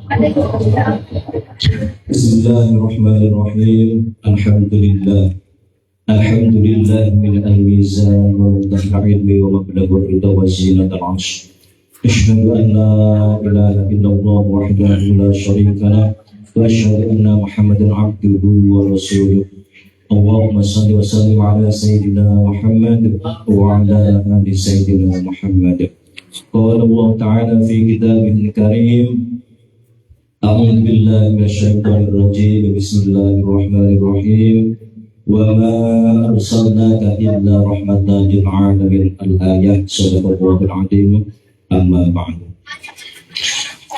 Bismillahirrahmanirrahim. Alhamdulillah. Alhamdulillah min al-mizan wa mudahar ilmi wa mablaghur ridha wa zinat al-'arsh. Asyhadu an la ilaha illallah wahdahu la syarika lah wa asyhadu anna Muhammadan 'abduhu wa rasuluh. Allahumma shalli wa sallim ala sayyidina Muhammad wa ala ali sayyidina Muhammad. Qala Allah ta'ala fi kitabihil karim. A'udzu billahi minasyaitonir rajim. Bismillahirrahmanirrahim. Wa ma arsalnaka illa rahmatan lil alamin. Al-ayat. Shadaqallahul azim. Amma ba'du.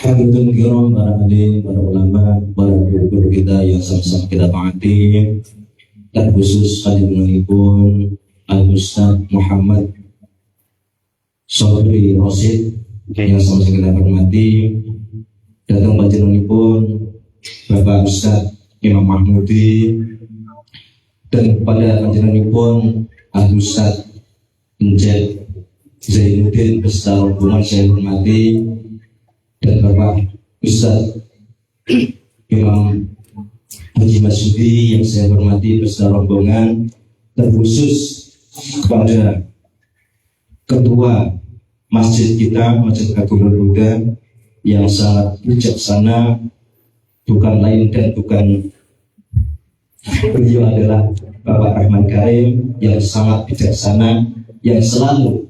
Hadirin kiram, para alim, para ulama, para guru-guru kita yang sama-sama kita taati, dan khusus hadirin Al-Ustaz Muhammad Sobri Rosid yang sama-sama kita hormati. Datang panjenenganipun Bapak Ustaz Imam Mahmudi, dan kepada panjenenganipun Al-Ustaz Injil Zainuddin beserta rombongan saya hormati, dan Bapak Ustaz Imam Haji Masudi yang saya hormati beserta rombongan, terkhusus kepada Ketua Masjid kita, Masjid Agung Al-Huda, yang sangat bijaksana, bukan lain dan bukan beliau adalah Bapak Rahman Karim yang sangat bijaksana, yang selalu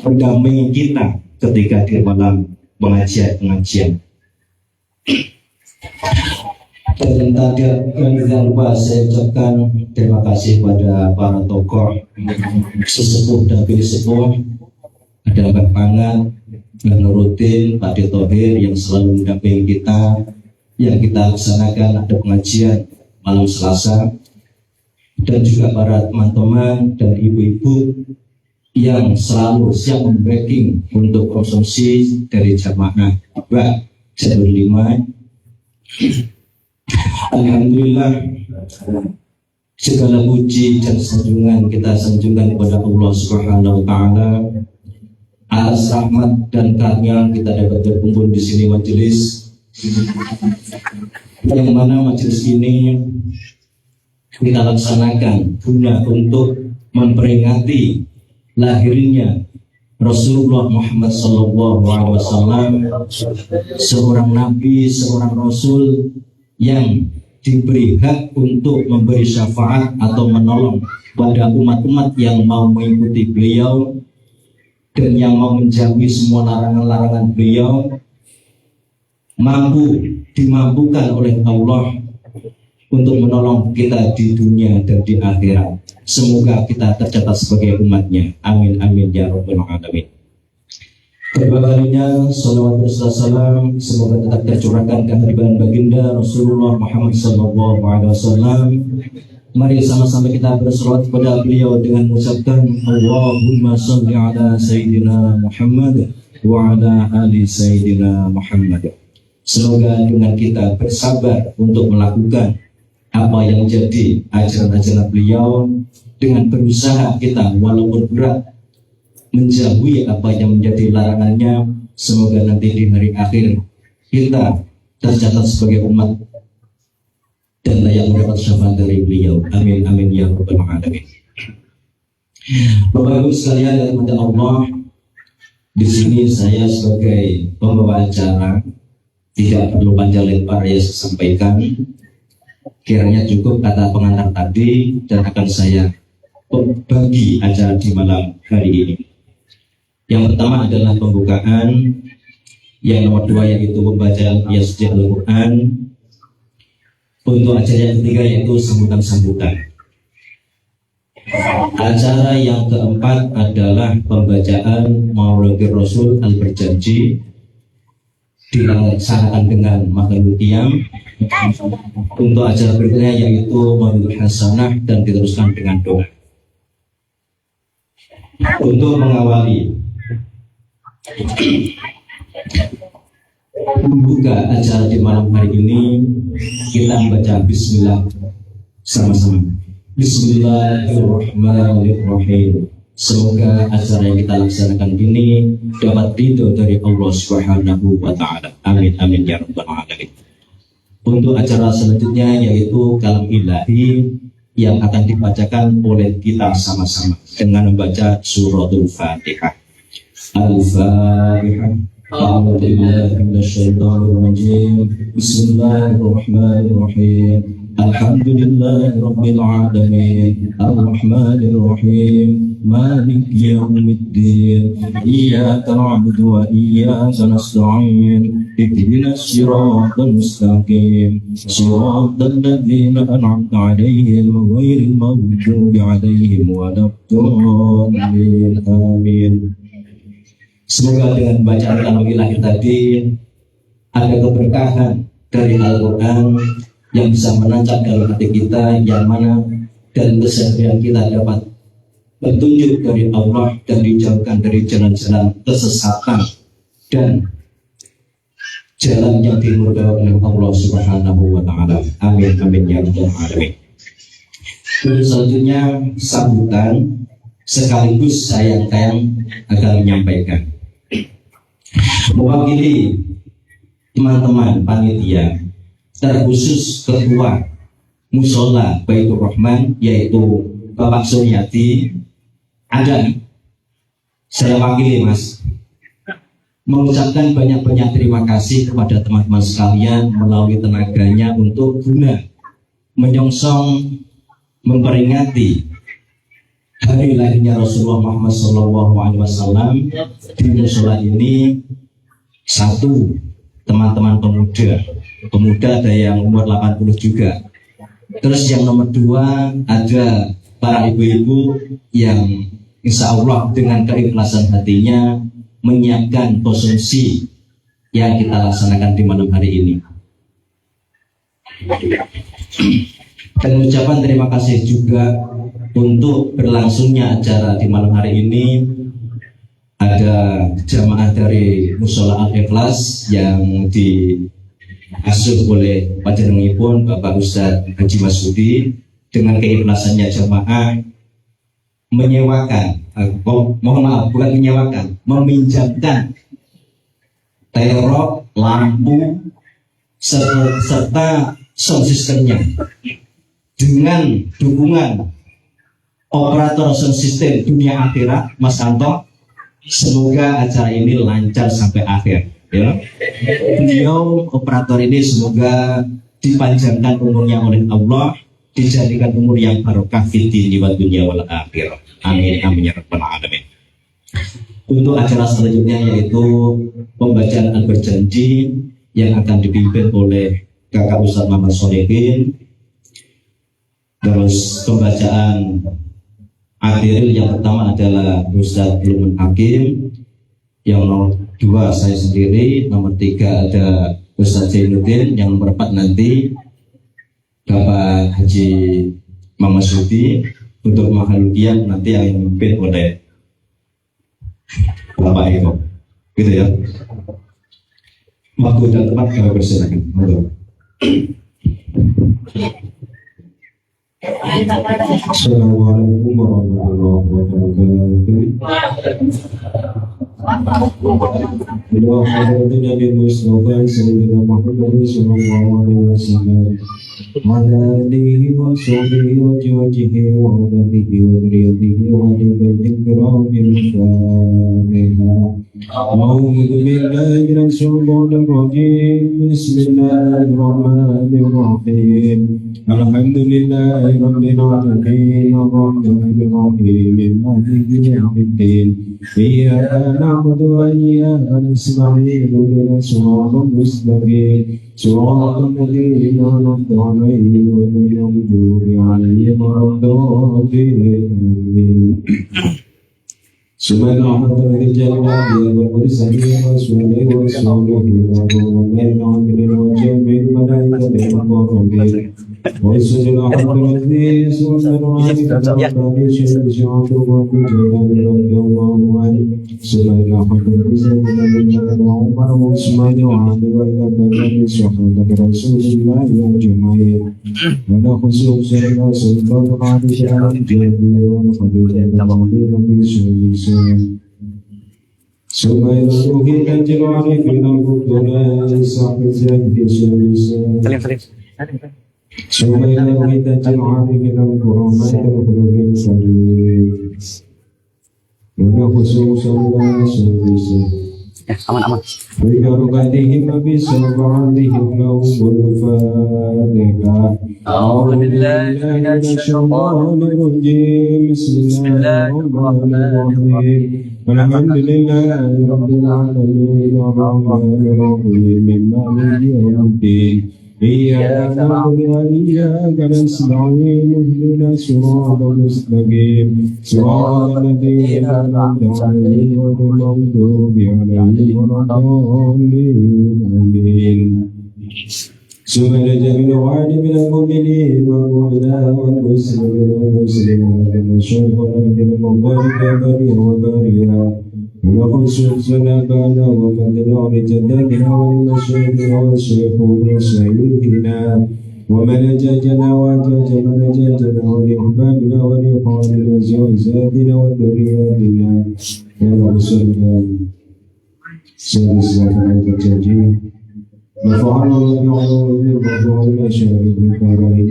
mendampingi kita ketika di malam pengajian. Dan tidak lupa saya ucapkan terima kasih pada para tokoh sesepuh dan pilih sepuh, ada Mbak Pangan, Mbak Nuruddin, Pak Detohir yang selalu mendampingi kita, yang kita laksanakan ada pengajian malam Selasa, dan juga para teman-teman dan ibu-ibu yang selalu siap membacking untuk konsumsi dari jamaah Mbak 15. Alhamdulillah, segala puji dan sanjungan kita sanjungkan kepada Allah Subhanahu wa Ta'ala atas rahmat dan karunia kita dapat berkumpul di sini majelis, yang mana majelis ini kita laksanakan guna untuk memperingati lahirnya Rasulullah Muhammad SAW, seorang nabi, seorang rasul yang diberi hak untuk memberi syafaat atau menolong pada umat-umat yang mau mengikuti beliau dan yang mau menjauhi semua larangan-larangan beliau, dimampukan oleh Allah untuk menolong kita di dunia dan di akhirat. Semoga kita tercatat sebagai umatnya. Amin amin ya rabbal alamin. Kedua kalinya salawat bersalam semoga tetap tercurahkan kehadiran baginda Rasulullah Muhammad SAW. Mari sama-sama kita berselawat kepada beliau dengan mengucapkan Allahumma shalli ala Sayyidina Muhammad wa ala ali Sayyidina Muhammad. Semoga dengan kita bersabar untuk melakukan apa yang menjadi ajaran-ajaran beliau, dengan berusaha kita walaupun berat menjauhi apa yang menjadi larangannya. Semoga nanti di hari akhir kita tercatat sebagai umat dan layak mendapat syafaat dari beliau. Amin amin ya rabbal alamin. Bapak Ibu sekalian yang dirahmati Allah, di sini saya sebagai pembawa acara tidak perlu panjang lebar ya saya sampaikan. Kiranya cukup kata pengantar tadi dan akan saya bagi acara di malam hari ini. Yang pertama adalah pembukaan, yang nomor 2 yaitu pembacaan ayat suci Al-Quran. Untuk acara yang ketiga yaitu sambutan-sambutan. Acara yang keempat adalah pembacaan Maulidul Rasul Al-Berjanji, dilaksanakan dengan makhluk qiyam. Untuk acara berikutnya yaitu Maulidul Hasanah dan diteruskan dengan doa. Untuk mengawali membuka acara di malam hari ini, kita membaca Bismillah sama-sama. Bismillahirrahmanirrahim. Semoga acara yang kita laksanakan ini dapat ridho dari Allah Subhanahu wa Ta'ala. Amin amin ya rabbal alamin. Untuk acara selanjutnya yaitu kalam ilahi yang akan dibacakan oleh kita sama-sama dengan membaca suratul Fatihah. Al-Fatihah. أعوذ بالله من الشيطان الرجيم بسم الله الرحمن الرحيم الحمد لله رب العالمين الرحمن الرحيم مالك يوم الدين إياك نعبد وإياك نستعين اهدنا الصراط المستقيم صراط الذين أنعمت عليهم غير المغضوب عليهم ولا الضالين آمين. Semoga dengan bacaan kalam ilahi tadi ada keberkahan dari Al-Quran yang bisa menancap dalam hati kita, yang mana dan keseharian kita dapat petunjuk dari Allah dan dijauhkan dari jalan-jalan kesesatan dan jalan yang dimurkai oleh Allah Subhanahu wa Ta'ala. Amin amin ya rabbal alamin. Selanjutnya sambutan sekaligus saya yang akan menyampaikan. Mewakili teman-teman panitia, terkhusus ketua Musola Baitur Rahman yaitu Bapak Suryati, ada saya wakili Mas, mengucapkan banyak-banyak terima kasih kepada teman-teman sekalian melalui tenaganya untuk guna menyongsong memperingati hari lahirnya Rasulullah Muhammad SAW di musola ini. Satu, teman-teman pemuda ada yang umur 80 juga. Terus yang nomor dua, ada para ibu-ibu yang insya Allah dengan keikhlasan hatinya menyiapkan konsumsi yang kita laksanakan di malam hari ini. Dan ucapan terima kasih juga untuk berlangsungnya acara di malam hari ini. Ada jamaah dari Musola Al-Ikhlas yang diasuh oleh panjenenganipun Bapak Ustadz Haji Masudi. Dengan keikhlasannya jamaah menyewakan, mohon maaf bukan menyewakan, meminjamkan terok, lampu serta sound systemnya dengan dukungan operator sound system dunia akhirat Mas Anto. Semoga acara ini lancar sampai akhir ya. Beliau operator ini semoga dipanjangkan umurnya oleh Allah, dijadikan umur yang barokah fid dini wa dunya wal akhirah. Amin amin ya rabbal alamin. Untuk acara selanjutnya yaitu pembacaan al-berjanji yang akan dipimpin oleh Kakak Ustadz Muhammad Solehin. Terus pembacaan Akhiril yang pertama adalah Ustadz Lumen Hakim, yang nomor dua saya sendiri, nomor tiga ada Ustadz Zainuddin, yang nomor empat nanti Bapak Haji Mama Sudi. Untuk Mahaludian nanti yang dipimpin oleh Bapak Eko, gitu ya. Waktu dan tempat kami persilakan. Assalamualaikum warahmatullahi wabarakatuh. Allahumma Nabi Mustafa Sayyidina Muhammad sallallahu alaihi wasallam wa ala alihi wa sahbihi wa jawajihi wa ummatihi wa dzurriyyatihi wa ali baitil kiramil Fatihah. A'udzu billahi minasy syaithanir rajim. Bismillahirrahmanirrahim. Alhamdulillahi rabbil alamin arrahmanir rahim maliki yaumiddin. Iyyaka na'budu wa iyyaka nasta'in ihdinas siratal mustaqim siratal ladzina an'amta 'alaihim ghairil maghdubi 'alaihim waladdallin. Subhanallah jalla wa mursalin wa salihin wa salihin wa mu'minin wa malaikati wa ويسجد عبد العزيز ومن عليك ربنا شهد عبد ربي جلال رضي الله عنه سمعنا عبد العزيز وعمر وعثمان وعلي وإلى بلاد صحابة رسول الله أجمعين ولا خصوصا إلى سلطان علي الجدي والخليل النبي صلى ثم يدعوه ينزل عليه من القدراء صاحب الزهد سليم ثم يدعوه ينزل عليه من الكرامات الخلق الكريم ولا خصوصا لا سلسل aman. ببركاتهم بسبعتهم لهم الفاتحة أعوذ بالله من الشيطان الرجيم بسم الله الرحمن الرحيم الحمد لله رب العالمين الرحمن الرحيم مالك يوم الدين إياك نعبد وإياك نستعين اهدنا الصراط المستقيم صراط الذين أنعمت عليهم غير المغضوب عليهم ولا الضالين آمين سبحان جميع وعد من المؤمنين والمؤمنات والمسلمين والمسلمات والشيطان من المضايق وبريها وخصوصنا بعد ومدنا لجدنا والمشايخ والشيخ ومشايخنا ومن جاجنا وجاجنا نجاجنا ولأحبابنا ولإخواننا وزوجاتنا وذرياتنا يا رسولنا سيد السلام الجليل نفعنا ونعوذ بالله من شر الكرائم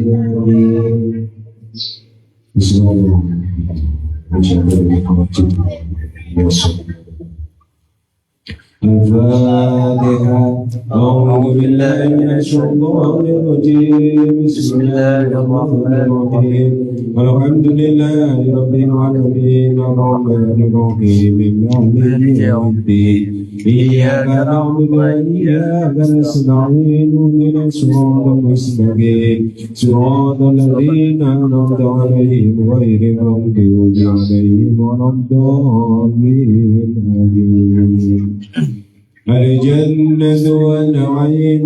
بسم الله الفاتحة أعوذ بالله من الشيطان الرجيم بسم الله الرحمن الرحيم الحمد لله رب العالمين الرحمن الرحيم مالك يوم الدين إياك نعبد وإياك نستعين اهدنا الصراط المستقيم صراط الذين أنعمت عليهم غير المغضوب عليهم ولا الضالين آمين الجنة والنعيم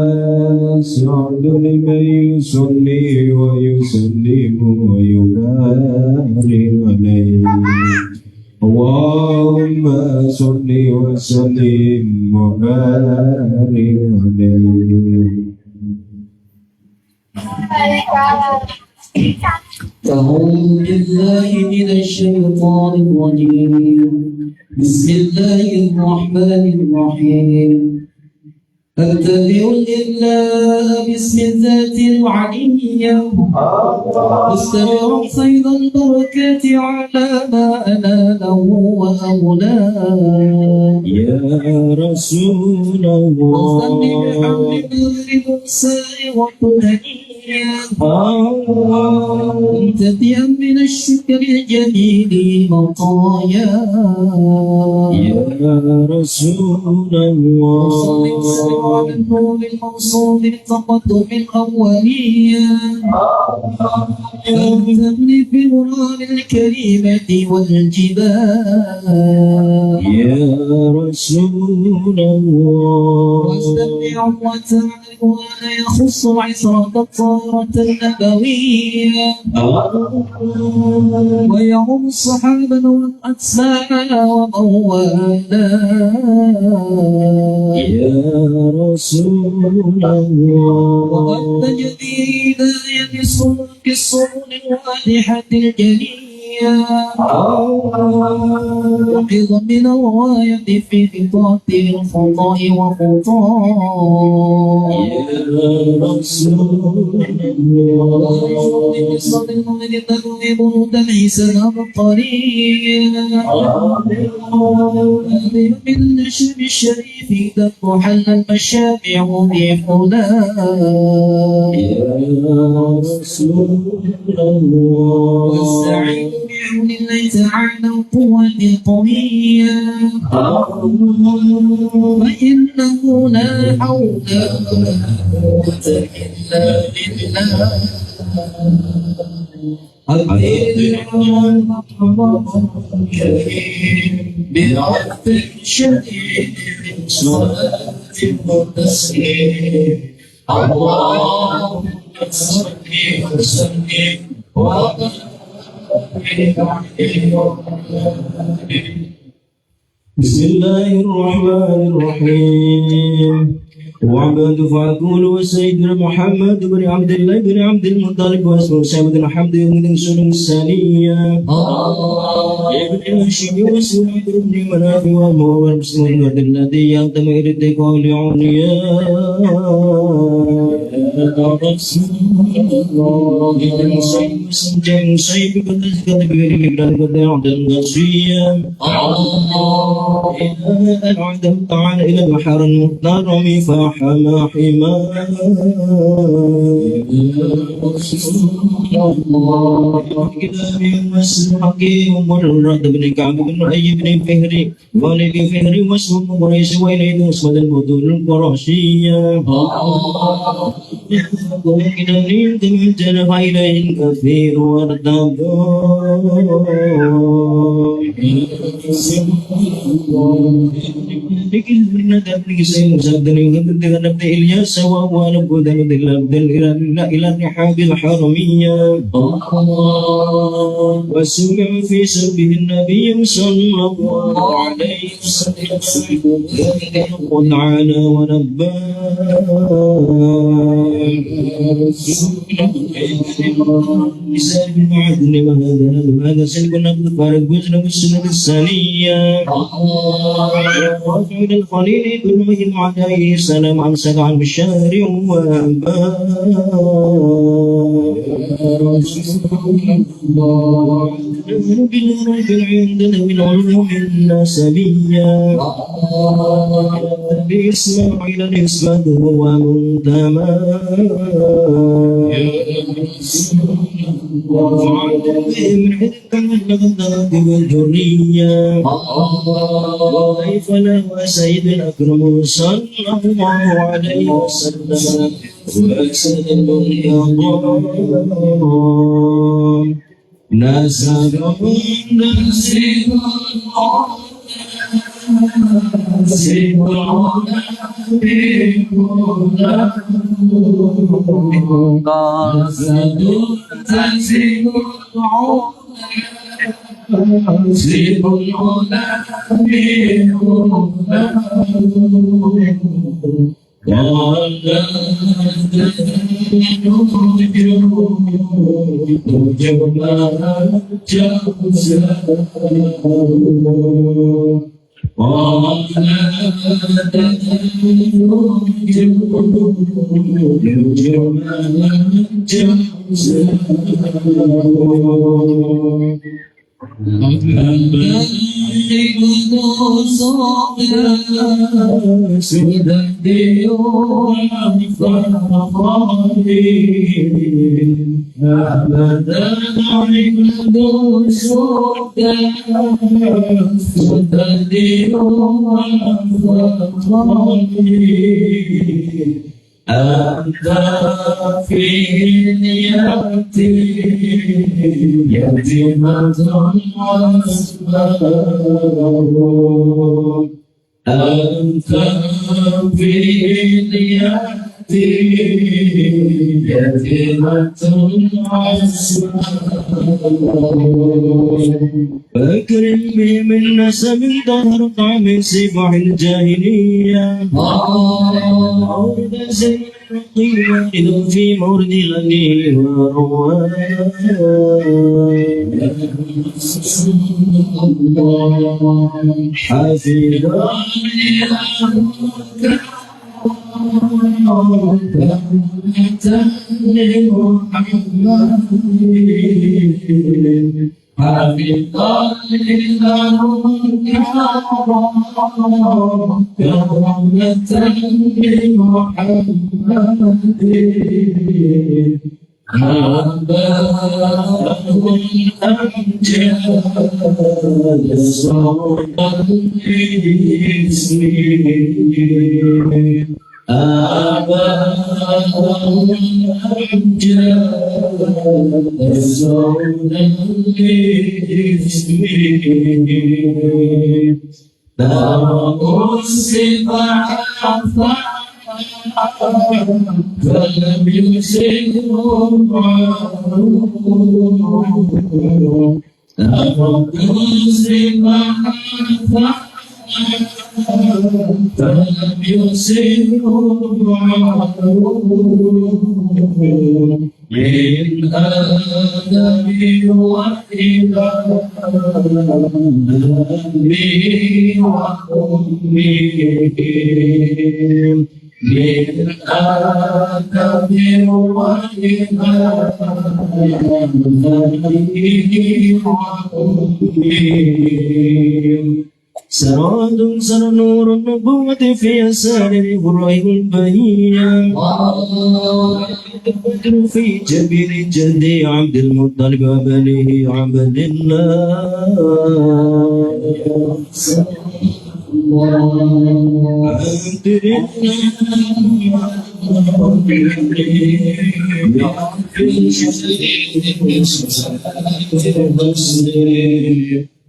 والسعد لمن يصلي ويسلم ويبارك عليه اللهم صل وسلم وبارك عليه أعوذ بالله من الشيطان الرجيم بسم الله الرحمن الرحيم أتبع الإله باسم الذات العلية واستمع صيد البركات على ما أناله وأولاه يا رسول الله وصل بحمد مغرب سائغة هنيا ممتدئا من الشكر الجميل مطايا يا رسول الله وصل وسلم على النور الموصول بالتقدم الأولية أهتمني في الغرام الكريمة والجبال يا رسول الله واستمع وتعالى وأنا يخص عصرة الطهارة النبوية ويعم الصحابة والأتباع ومن والاه يا رسول الله وقد تجدي هداية سلوك السرور الواضحة الجلية وقض من الغاية في خطاط الخطاء وخطاء يا رسول الله بصد المؤمن تذهب تلحسن الطريق هذه من النشم الشريف تضحل المشابع بفلان يا رسول الله واستعين بعون الله تعالى القوة القوية فإنه لا حول ولا قوة إلا بالله بعفو شديد صلاة وتسليم اللهم صل وسلم بسم الله الرحمن الرحيم وعبد فأقول وسيدنا محمد بن عبد الله بن عبد المطلب واسمه سعد بن حمد بن سلم الثانية ابن هاشم واسمه بن مناف وهو مسلم الذي ينتمي إلى التقوى سنجم سيف وتزكى بغير مقدار وداع النصية إذا أعدم تعالى إلى البحر المحترم فحمى حماه كتابه واسم حكيم والرد بن كعب بن أي بن فهري والد فهري واسم قريش وإليه اسمد البطول القرشية وكنا من جنب إليه كثير وارتبط لكن من تبليغ سيدنا وقد نبدأ إلياس وهو نبود إلى الرحاب الحرمية وسمع في سبه النبي صلى الله عليه وسلم قد عانى ونبى لسان المعدن وهذا سلب النبي فارق وزن والسنة الثانية رافع الخليل كلهم عليه السلام أمسك عن الشارع وأنباء بالغيب عندنا من علوم النسبية بإسماعيل الإسماد هو منتمى من حد الغداء والجرية وكيف له سيد الأكرم صلى الله عليه وسلم وسلم يا الله نسأل أنت في نيتي يتيمة وأسباب أنت في نيتي يتيمة وأسباب فاكرم بي من نسب دهر طعم سبع الجاهلية أورد زين الرقيب في مورد الأني ورواه حفيظا فلم يسرهم أفرد مسلما فلم يسرهم من آدم وإلى أبي وأمي من آدم وإلى أبي وأمي سراد سر نور النبوة في يسار إبراهيم البهية في جبين جدي عبد المطلب وبنيه عبد الله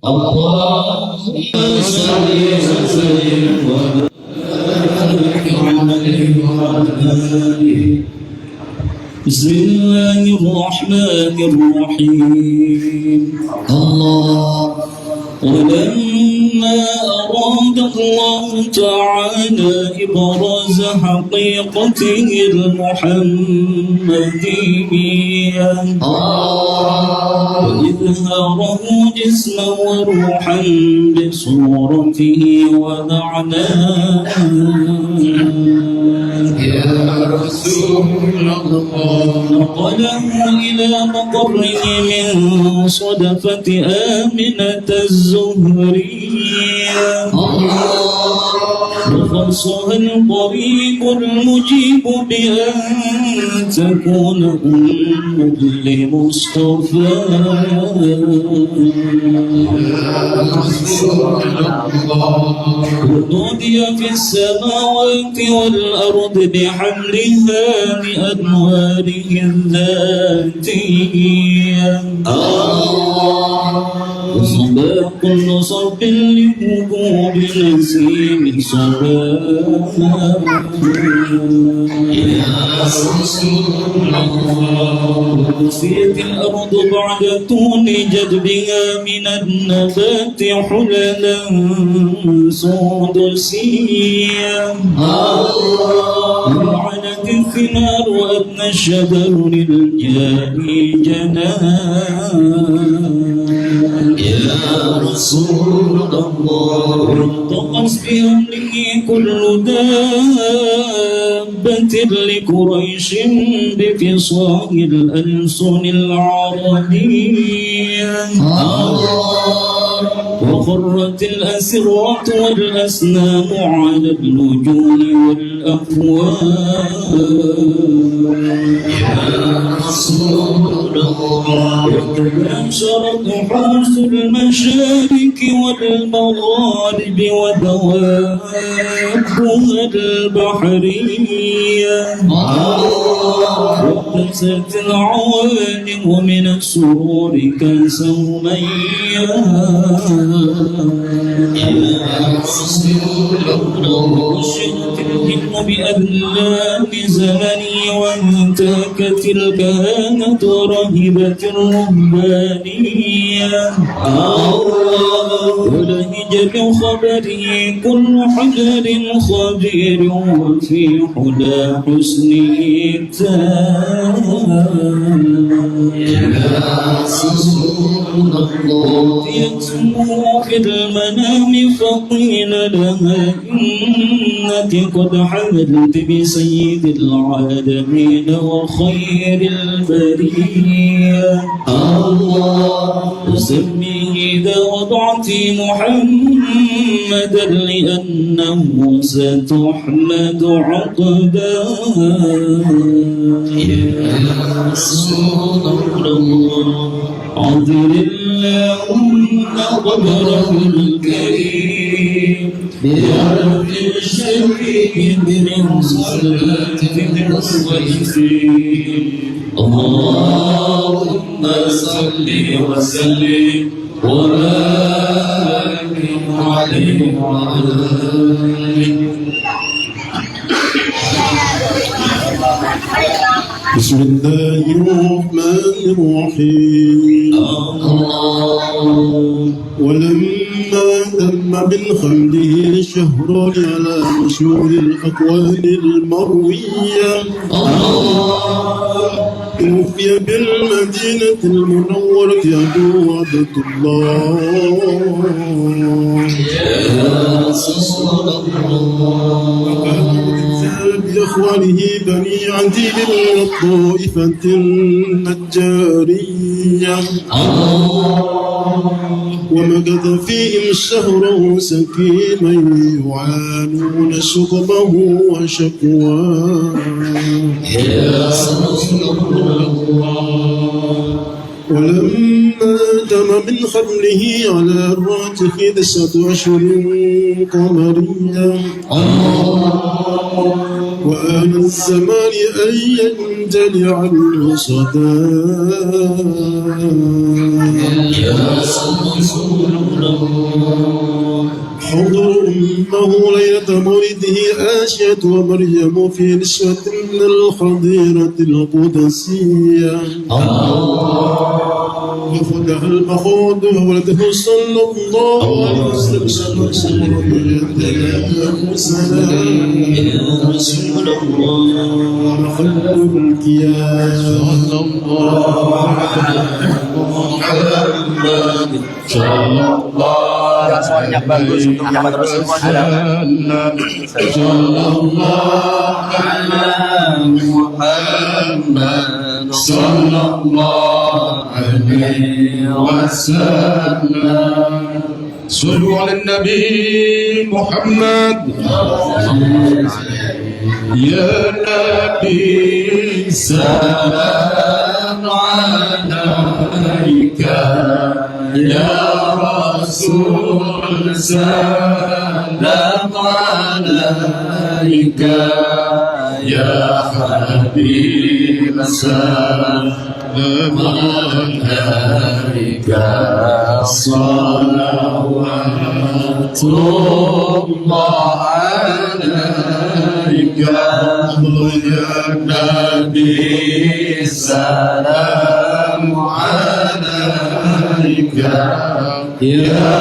اللهم صل وسلم وبارك عليه. بسم الله الرحمن الرحيم. الله ولما أراد الله تعالى إبراز حقيقته المحمدية وإظهاره جسما وروحا بصورته ومعناه يا رسول الله نقله إلى مقره من صدفة آمنة الزهرية وخصها القريب المجيب بأن تكون أمة لمصطفى ونودي في السماوات والأرض بحملها بأنواره الذاتية وصبا كل صرف لهبوب نسيم صباح يا رسول الله وسيت الأرض بعد طول جدبها من النبات حللا سدسيا وعنت الثمار وأدنى الشجر للجاري جنان يا رسول الله ارتقص بأمره كل دابة لقريش بفصاح الألسن العربية وخرت الأسرات والأسنام على الوجوه والأفواه يا رسول الله انشرت حوس المشارق والمغارب ودوابها البحرية وابتست العوالم من السرور كأسا ميا يا رسول الله وشئت الجن بأذلام زمني وانتهكت الكهانة ورهبت الرهبانية ولهج بخبره كل حجر خبير وفي حلا حسنه يا رسول الله يسمو في المنام فقيل لها إنك قد حملت بسيد العالمين وخير البرية الله سميه إذا وضعت محمدا لأنه ستحمد عقباه يا رسول الله عذر اللهم قبره الكريم بحرف الشريك من صلاة الصيفين اللهم صل وسلم وبارك عليه وعلى آله بسم الله الرحمن الرحيم ولما تم من خمره شهران على مشهور الأقوال المروية توفي بالمدينة المنورة أبو عبد الله بإخوانه بني عدي من الطائفة النجارية ومكث فيهم شهرا سكيما يعانون شطبه وشكواه ولما تم من خبله على الراجح 9 أشهر قمرية وآن الزمان أن ينجلي عنه حضر أمه ليلة مولده آشية ومريم في نسوة من الخضيرة القدسية وفتح المخاض وولده صلى الله عليه وسلم رسول الله خلق الكيان صلى الله عليه محمد صلى الله Suaranya bagus untuk Muhammad Rasulullah. صلى الله على محمد صلى الله عليه وسلم صلوا على النبي محمد يا نبي سلام عليك يا رسول سلام عليك يا حبيب سلام عليك صلوات الله عليك يا نبي سلام عليك يا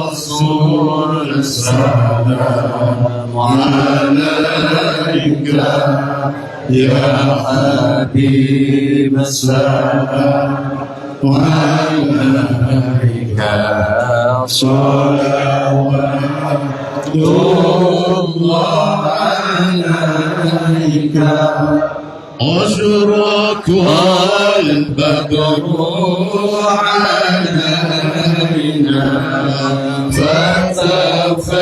رسول سلام عليك يا حبيب سلام عليك صلوات الله عليك أشرق البدر علينا فتفت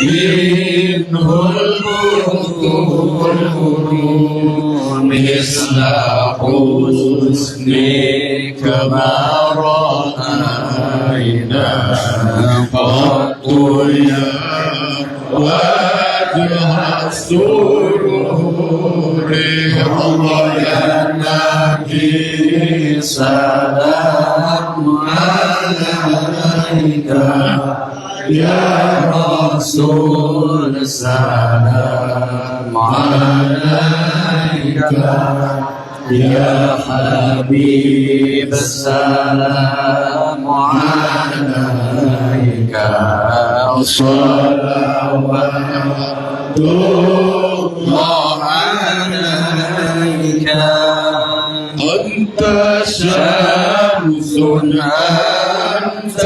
منه البدور مثل حسنك ما رأينا قط يا وجه السرور الله يا نبي سلام عليك يا رسول سلام عليك يا حبيب السلام عليك صلوات الله عليك أنت شمس أنت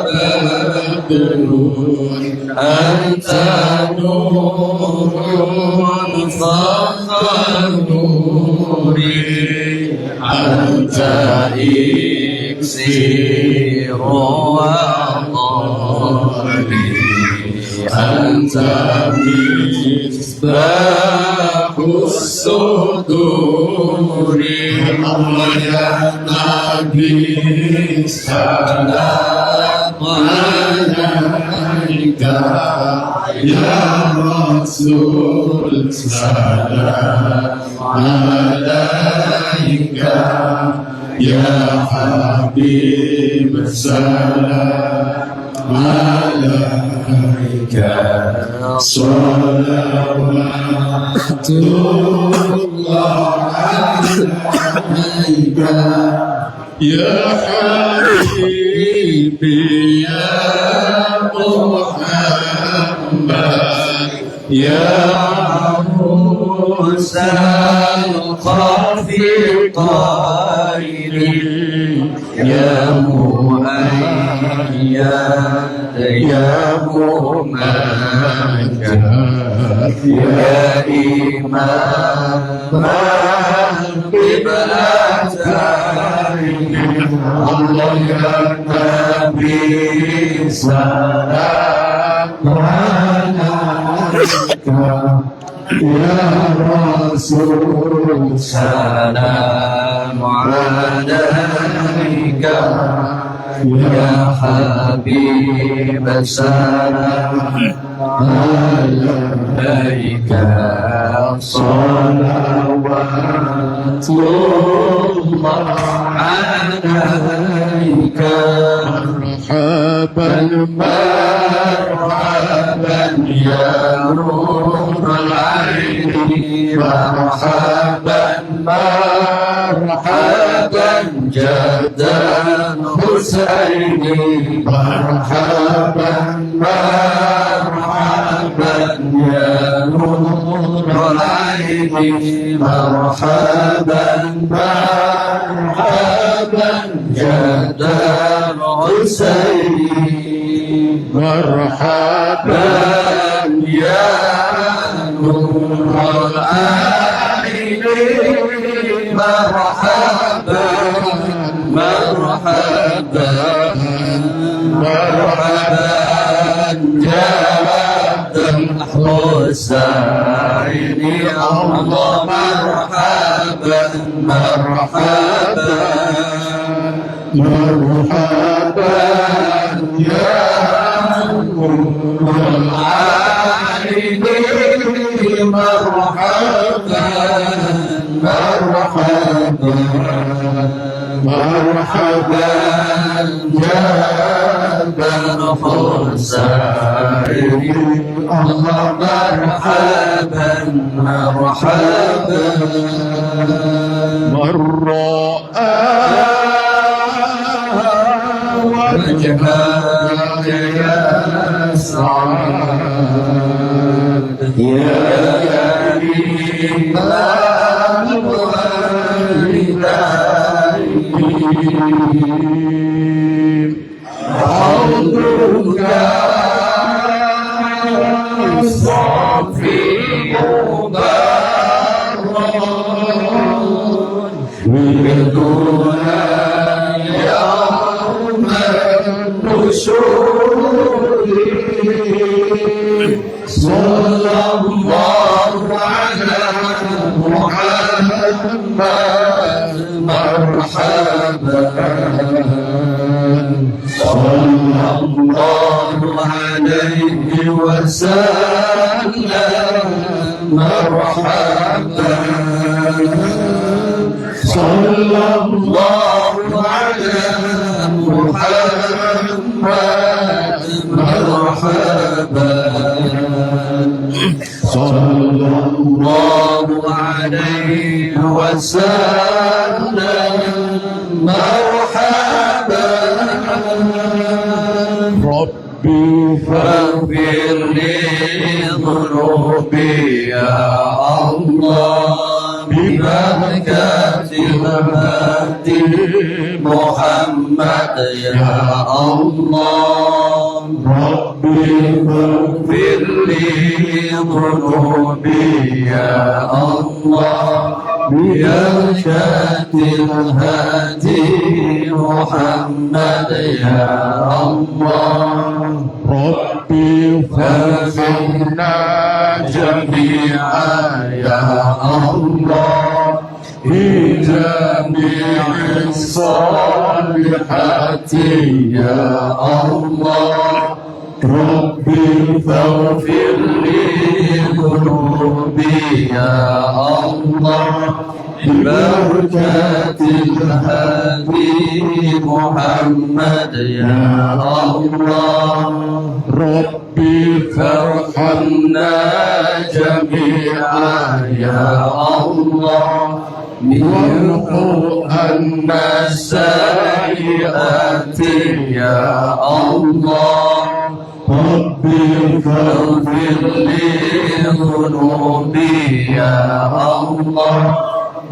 بدر أنت نور فوق النور أنت إكسير وعطاري أنت مصباح الصدور يا نبي سلام عليك يا رسول سلام عليك يا حبيب سلام عليك صلوات الله عليك يا حبيبي يا محمد يا عروس الخفيقين يا مؤيد يا ممجد يا إمام القبلتين الله يا نبي سلام عليك يا رسول سلام عليك يا حبيب سلام عليك صلوات الله عليك مرحبا مرحبا يا نور العين مرحبا مرحبا جدا حسيني مرحبا مرحبا يا نور العين مرحبا مرحبا جدا حسيني مرحبا يا نور العين مرحبا مرحبا مرحبا جدا حسين الله مرحبا مرحبا مرحبا يا نور العين مرحبا مرحبا مرحبا يا بن حسين الله مرحبا مرحبا من رأى وجهك يا سعاد يا كريم الوالدين حوضك صافي مبرر بدون يوم النشور صلى الله على محمد مرحبا صلى الله عليه وسلم مرحبا صلى الله على محمد مرحبا صلى الله عليه وسلم مرحبا ربي فاغفر لي ذنوبي يا الله ببركة الهادي محمد يا الله ربي فاغفر لي ذنوبي يا الله ببركة الهادي محمد يا الله ربي فاغفرنا جميعا يا الله بجميع الصالحات يا الله ربي فاغفر لي ذنوبي يا الله ببركة الهادي محمد يا الله ربي فارحمنا جميعا يا الله وامحو عنا السيئات يا الله ربي فاغفر لي ذنوبي يا الله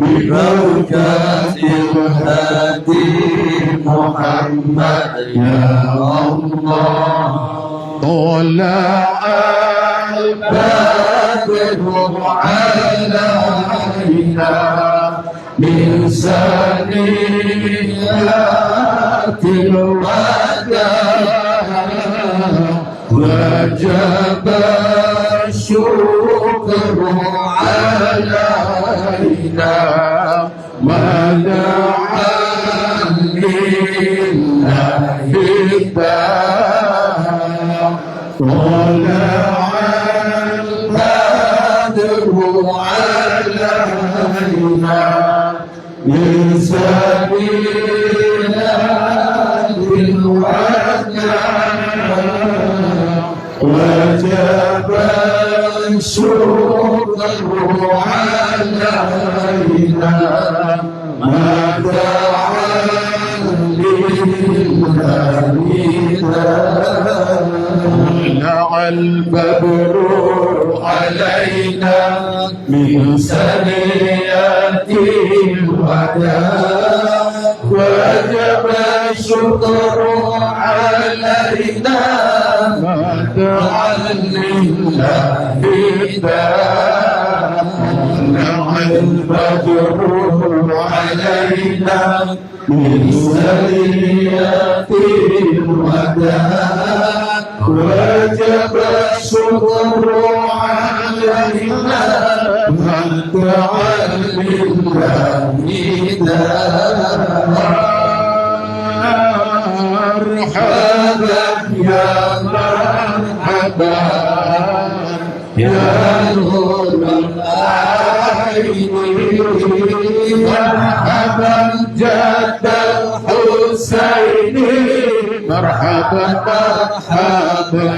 ببركة الهادي محمد يا الله طلع البدر علينا من سنيات الوداع وجب الشكر علينا ودعا لله الداع طلع البدر علينا من سبيلات الوداع وجب الشكر علينا ما دعا طلع البدر علينا من سنيات الوداع وجب الشكر علينا ما دعا لله الداع طلع البدر علينا من سنيات الوداع وجب الشكر علينا ما دعا لله مرحبا يا مرحبا يا نور العين مرحبا جد الحسين مرحبا مرحبا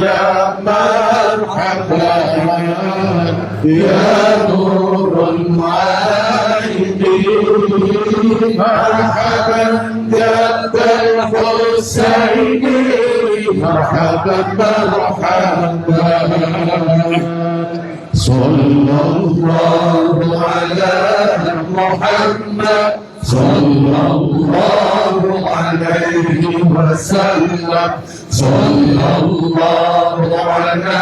يا مرحبا يا نور العين مرحبا جد الحسين مرحبا مرحبا صلى الله على محمد صلى الله عليه وسلم صلى الله على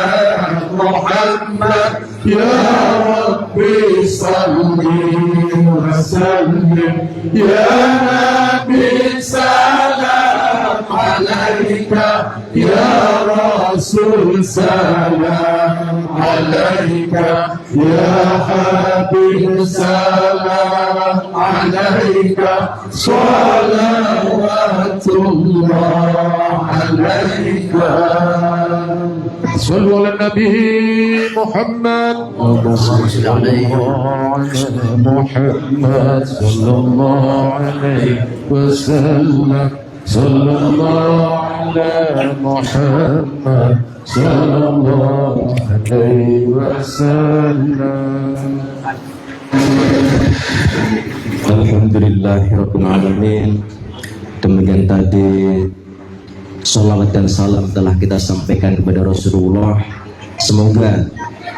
محمد يا ربي صل وسلم يا نبي سلام عليك يا رسول سلام عليك يا حبيب سلام عليك صلوات الله عليك صلوا على النبي محمد صلى الله عليه وسلم صلى الله على محمد صلى الله عليه وسلم Alhamdulillahirabbil alamin. Demikian tadi salawat dan salam telah kita sampaikan kepada Rasulullah. Semoga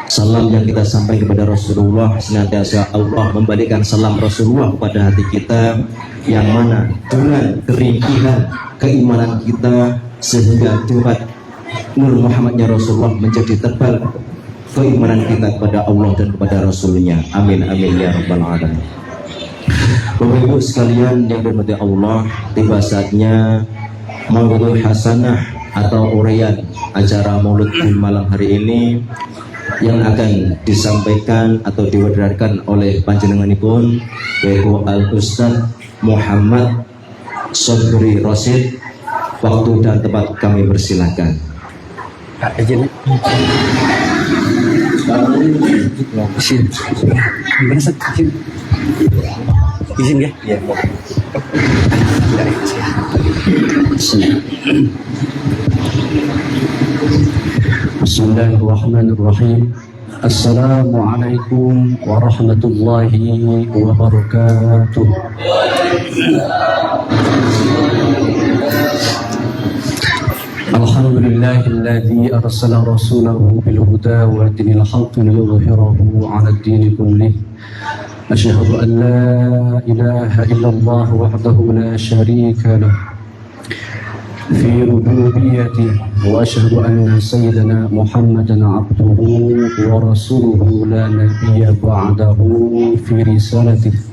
salam yang kita sampaikan kepada Rasulullah senantiasa Allah memberikan salam Rasulullah kepada hati kita, yang mana dengan keringkihan keimanan kita sehingga curhat Nur Muhammadnya Rasulullah menjadi tebal keimanan kita kepada Allah dan kepada Rasulnya. Amin amin ya rabbal alamin. Bapak Ibu sekalian yang dirahmati Allah, tiba saatnya Maulidul Hasanah atau uraian acara Maulid di malam hari ini yang akan disampaikan atau diwadarkan oleh panjenenganipun yaitu Al Ustaz Muhammad Sobri Rosid. Waktu dan tempat kami persilakan. izin. Izin. Gimana Ustaz? Izin ya? Iya. Bismillahirrahmanirrahim. Assalamualaikum warahmatullahi wabarakatuh. Alhamdulillahilladzi arsala rasulahu bil huda wa dinil haqqi liyudhhirahu 'ala ad-din kullih. Asyhadu an la ilaha illallah wahdahu la syarika lah fi rububiyyatihi wa asyhadu anna sayyidana Muhammadan 'abduhu wa rasuluhu la nabiyya ba'dahu fi risalatihi.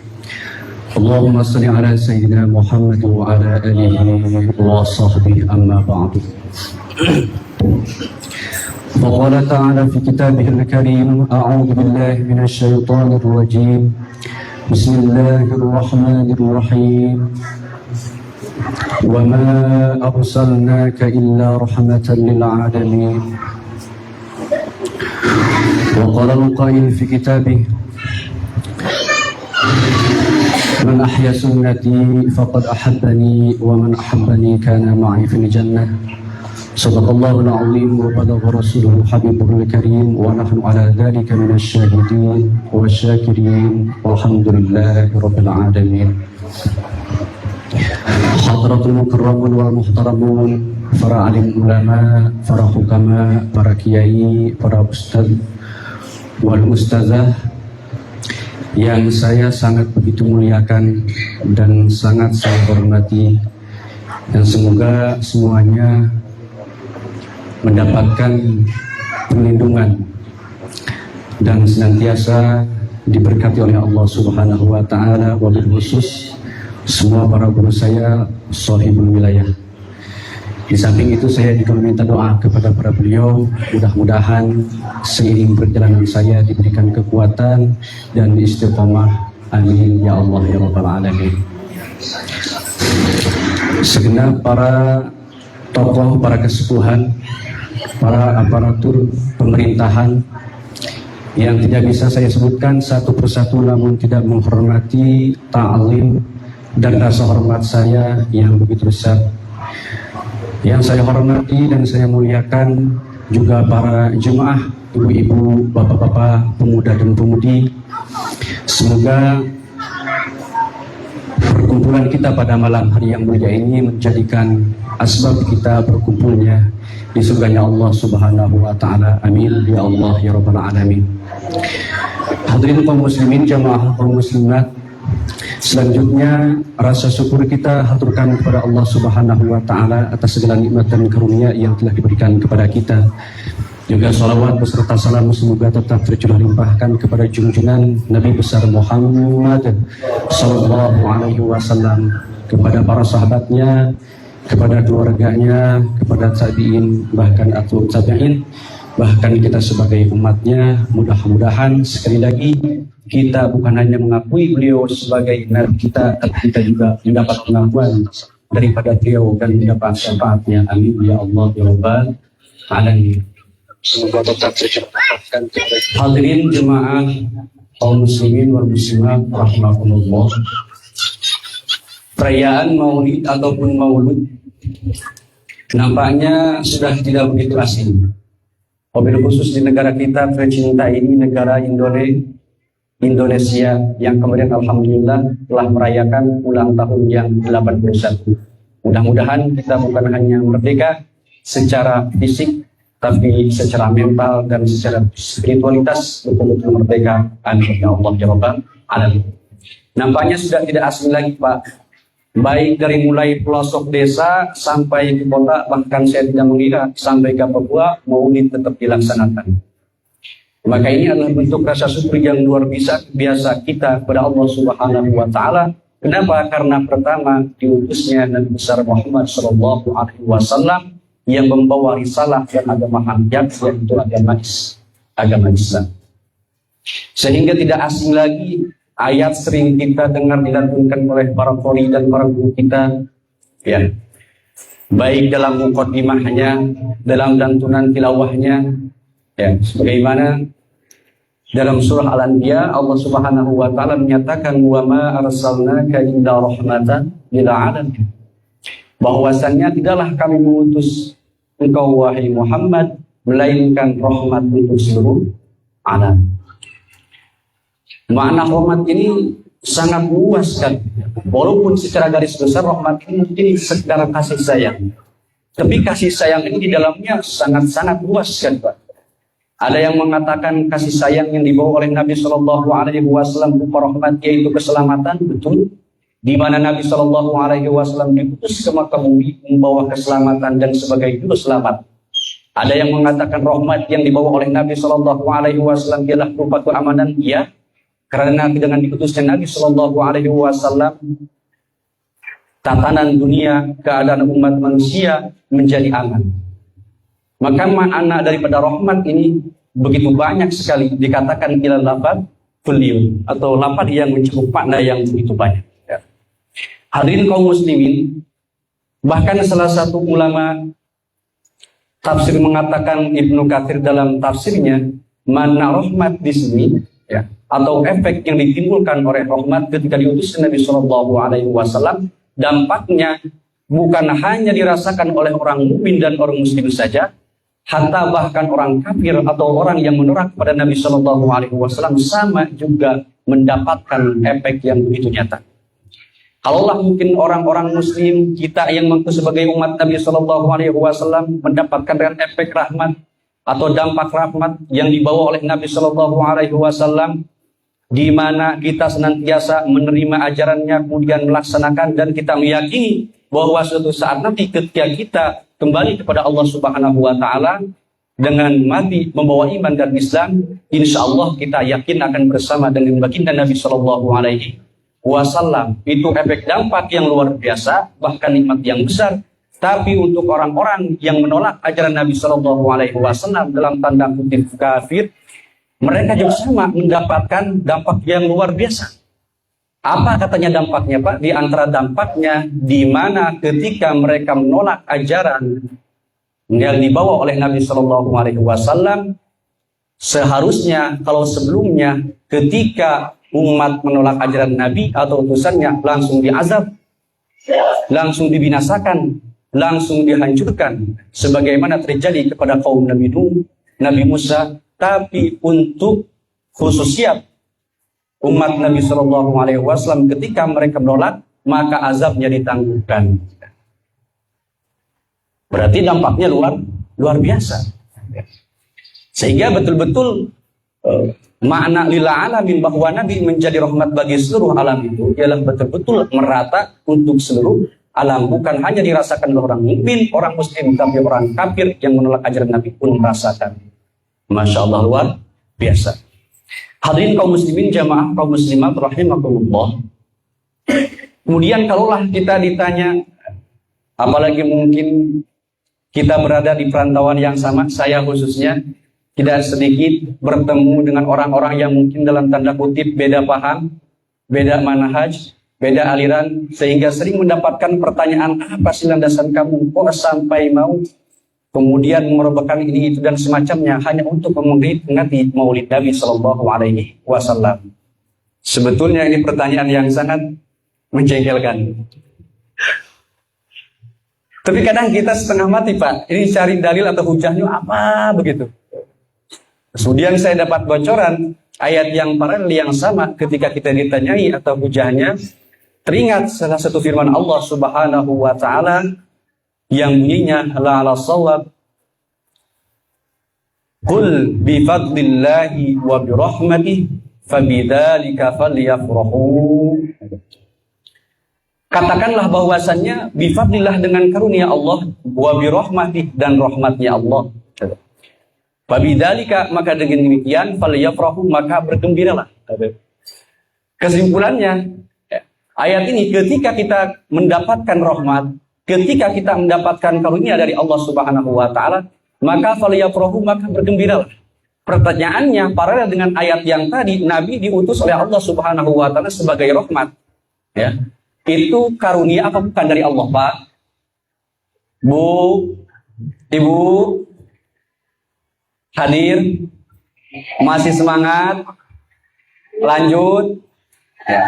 Allahumma salli ala sayyidina Muhammad wa ala alihi wa sahbihi amma ba'du. فقال تعالى في كتابه الكريم أعوذ بالله من الشيطان الرجيم بسم الله الرحمن الرحيم وما أرسلناك إلا رحمة للعالمين وقال القائل في كتابه من أحيا سنتي فقد أحبني ومن أحبني كان معي في الجنة صدق الله العظيم وبلغ رسوله حبيبه الكريم ونحن على ذلك من الشاهدين والشاكرين والحمد لله رب العالمين. حضرة المكرمون والمحترمون, para alim ulama, para hukama, para kiai, para ustaz wal ustazah yang saya sangat begitu muliakan dan sangat saya hormati, dan semoga semuanya mendapatkan perlindungan dan senantiasa diberkati oleh Allah Subhanahu wa taala, wabil khusus semua para guru saya shahibul wilayah. Di samping itu saya juga meminta doa kepada para beliau, mudah-mudahan seiring perjalanan saya diberikan kekuatan dan istiqomah. Amin ya Allah ya rabbal alamin. Segenap para tokoh, para kesepuhan, para aparatur pemerintahan yang tidak bisa saya sebutkan satu persatu, namun tidak menghormati ta'lim dan rasa hormat saya yang begitu besar. Yang saya hormati dan saya muliakan juga para jemaah, ibu-ibu, bapak-bapak, pemuda dan pemudi. Semoga perkumpulan kita pada malam hari yang mulia ini menjadikan asbab kita berkumpulnya di surganya Allah Subhanahu wa taala. Amin ya Allah ya rabbal alamin. Hadirin kaum muslimin, jamaah kaum muslimat, selanjutnya rasa syukur kita haturkan kepada Allah Subhanahu wa taala atas segala nikmat dan karunia yang telah diberikan kepada kita. Juga salawat beserta salam semoga tetap tercurah limpahkan kepada junjungan Nabi besar Muhammad sallallahu alaihi wasallam, kepada para sahabatnya, kepada keluarganya, kepada tabi'in, bahkan atau tabi'in, bahkan kita sebagai umatnya. Mudah-mudahan sekali lagi kita bukan hanya mengakui beliau sebagai nabi kita, tapi kita juga mendapat pengakuan daripada beliau dan mendapat syafaatnya. Amin ya Allah ya rabbal alamin. Semoga tetap tercurahkan. Hadirin jemaah kaum muslimin wal muslimat rahimakumullah. Perayaan Maulid ataupun Maulud nampaknya sudah tidak begitu asing. Wabil khusus di negara kita tercinta ini, negara Indonesia yang kemudian alhamdulillah telah merayakan ulang tahun yang 81. Mudah-mudahan kita bukan hanya merdeka secara fisik, tapi secara mental dan secara spiritualitas betul-betul merdeka. Amin ya Allah ya rabbal alamin. Nampaknya sudah tidak asing lagi Pak, baik dari mulai pelosok desa sampai ke kota, bahkan saya tidak mengira sampai ke Papua, Maulid tetap dilaksanakan. Maka ini adalah bentuk rasa syukur yang luar biasa kita kepada Allah Subhanahu wa taala. Kenapa? Karena pertama diutusnya Nabi besar Muhammad sallallahu alaihi wasallam yang membawa risalah dan agama haniah, yaitu agama Islam. Sehingga tidak asing lagi ayat sering kita dengar dilantunkan oleh para qori dan para guru kita, ya. baik dalam muqaddimahnya, dalam lantunan tilawahnya, ya, sebagaimana dalam surah Al-Anbiya Allah Subhanahu wa taala menyatakan wa ma arsalnaka illa rahmatan lil alamin. Bahwasannya tidaklah kami mengutus engkau wahai Muhammad melainkan rahmat untuk seluruh alam. Makna rahmat ini sangat luas kan. Walaupun secara garis besar rahmat ini mungkin sekedar kasih sayang. Tapi kasih sayang ini di dalamnya sangat-sangat luas kan Pak. Ada yang mengatakan kasih sayang yang dibawa oleh Nabi Shallallahu Alaihi Wasallam berupa rahmat yaitu keselamatan, betul. Di mana Nabi Shallallahu Alaihi Wasallam diutus ke muka bumi membawa keselamatan dan sebagai juru selamat. Ada yang mengatakan rahmat yang dibawa oleh Nabi Shallallahu Alaihi Wasallam ialah berupa keamanan, ya. Karena dengan diutusnya Nabi Shallallahu Alaihi Wasallam, tatanan dunia, keadaan umat manusia menjadi aman. Maka makna daripada rahmat ini begitu banyak sekali, dikatakan ila lafaz beliau atau lafaz yang mencakup makna yang begitu banyak. Ya. Hadirin kaum muslimin, bahkan salah satu ulama tafsir mengatakan, Ibnu Katsir dalam tafsirnya, makna rahmat di sini, ya, atau efek yang ditimbulkan oleh rahmat ketika diutusnya Nabi Shallallahu Alaihi Wasallam, dampaknya bukan hanya dirasakan oleh orang mukmin dan orang muslim saja, hatta bahkan orang kafir atau orang yang menolak pada Nabi Shallallahu Alaihi Wasallam sama juga mendapatkan efek yang begitu nyata. Kalaulah mungkin orang-orang muslim kita yang mengaku sebagai umat Nabi Shallallahu Alaihi Wasallam mendapatkan dengan efek rahmat atau dampak rahmat yang dibawa oleh Nabi Shallallahu Alaihi Wasallam, di mana kita senantiasa menerima ajarannya, kemudian melaksanakan, dan kita meyakini bahwa suatu saat nanti ketika kita kembali kepada Allah Subhanahu wa taala dengan mati membawa iman dan Islam, insya Allah kita yakin akan bersama dengan baginda Nabi Shallallahu Alaihi Wasallam. Itu efek dampak yang luar biasa, bahkan nikmat yang besar. Tapi untuk orang-orang yang menolak ajaran Nabi Shallallahu Alaihi Wasallam dalam tanda kutip kafir, mereka juga sama mendapatkan dampak yang luar biasa. Apa katanya dampaknya Pak? Di antara dampaknya, di mana ketika mereka menolak ajaran yang dibawa oleh Nabi Shallallahu Alaihi Wasallam, seharusnya kalau sebelumnya ketika umat menolak ajaran Nabi atau utusannya langsung diazab, langsung dibinasakan, langsung dihancurkan, sebagaimana terjadi kepada kaum Nabi Nuh, Nabi Musa. Tapi untuk khususiat umat Nabi Shallallahu Alaihi Wasallam ketika mereka menolak, maka azabnya ditangguhkan. Berarti dampaknya luar biasa. Sehingga betul-betul makna lil alamin bahwa Nabi menjadi rahmat bagi seluruh alam itu ialah betul-betul merata untuk seluruh alam, bukan hanya dirasakan oleh orang mukmin, orang muslim, tapi orang kafir yang menolak ajaran Nabi pun merasakan. Masya Allah, luar biasa. Hadirin kaum muslimin, jamaah kaum muslimat rahimakumullah. Kemudian kalaulah kita ditanya, apalagi mungkin kita berada di perantauan yang sama, saya khususnya tidak sedikit bertemu dengan orang-orang yang mungkin dalam tanda kutip beda paham, beda manhaj, beda aliran, sehingga sering mendapatkan pertanyaan, apa sih landasan kamu kok sampai mau kemudian merupakan ini itu dan semacamnya hanya untuk memperingati Maulid Nabi Shallallahu Alaihi Wasallam. Sebetulnya ini pertanyaan yang sangat menjengkelkan. Tapi kadang kita setengah mati Pak, ini cari dalil atau hujahnya apa begitu. Kemudian saya dapat bocoran ayat yang paralel yang sama ketika kita ditanyai atau hujahnya, teringat salah satu firman Allah Subhanahu wa taala yang bunyinya la ala shawab, qul bi fadlillahi wa bi rahmatihi fabidzalika falyafrahu. Katakanlah bahwasannya bi fadlillah dengan karunia Allah, wa bi rahmatihi dan rahmatnya Allah. Fabidzalika maka dengan demikian falyafrahu maka bergembiralah. Kesimpulannya ayat ini ketika kita mendapatkan rahmat, ketika kita mendapatkan karunia dari Allah Subhanahu wa taala, maka falyafrahu maka bergembiralah. Pertanyaannya paralel dengan ayat yang tadi, Nabi diutus oleh Allah Subhanahu wa taala sebagai rahmat. Ya. Itu karunia apa bukan dari Allah, Pak? Bu, Ibu, hadir, masih semangat, lanjut. Ya.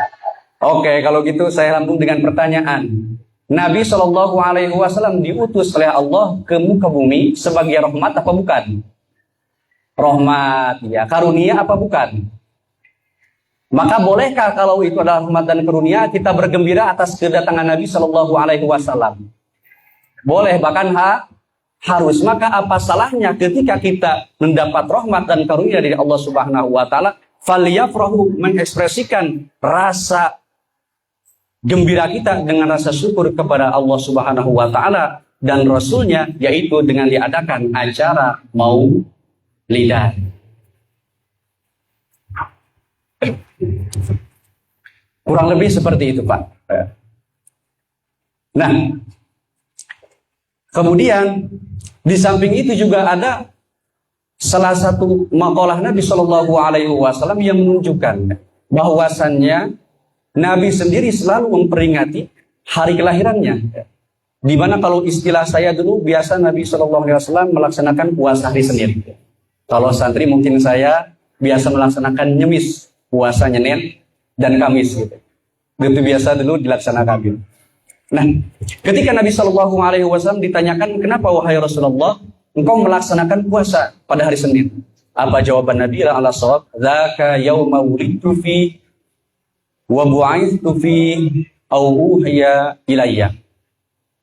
Oke, kalau gitu saya sambung dengan pertanyaan. Nabi Shallallahu Alaihi Wasallam diutus oleh Allah ke muka bumi sebagai rahmat apa bukan? Rahmat, ya. Karunia apa bukan? Maka bolehkah kalau itu adalah rahmat dan karunia kita bergembira atas kedatangan Nabi Shallallahu Alaihi Wasallam? Boleh, bahkan harus. Maka apa salahnya ketika kita mendapat rahmat dan karunia dari Allah Subhanahu wa taala, falyafrahu, mengekspresikan rasa gembira kita dengan rasa syukur kepada Allah Subhanahu wa taala dan Rasulnya, yaitu dengan diadakan acara Maulidan. Kurang lebih seperti itu, Pak. Nah, kemudian di samping itu juga ada salah satu makalah Nabi Shallallahu Alaihi Wasallam yang menunjukkan bahwasannya Nabi sendiri selalu memperingati hari kelahirannya. Di mana kalau istilah saya dulu biasa Nabi Shallallahu Alaihi Wasallam melaksanakan puasa hari Senin. Kalau santri mungkin saya biasa melaksanakan nyemis, puasa Senin dan Kamis gitu. Itu biasa dulu dilaksanakan. Nah, ketika Nabi Shallallahu Alaihi Wasallam ditanyakan, kenapa wahai Rasulullah engkau melaksanakan puasa pada hari Senin? Apa jawaban Nabi ala shawab? Dzaka yauma wulidtu fi wa bu'ithtu fi au uhiya ilayya.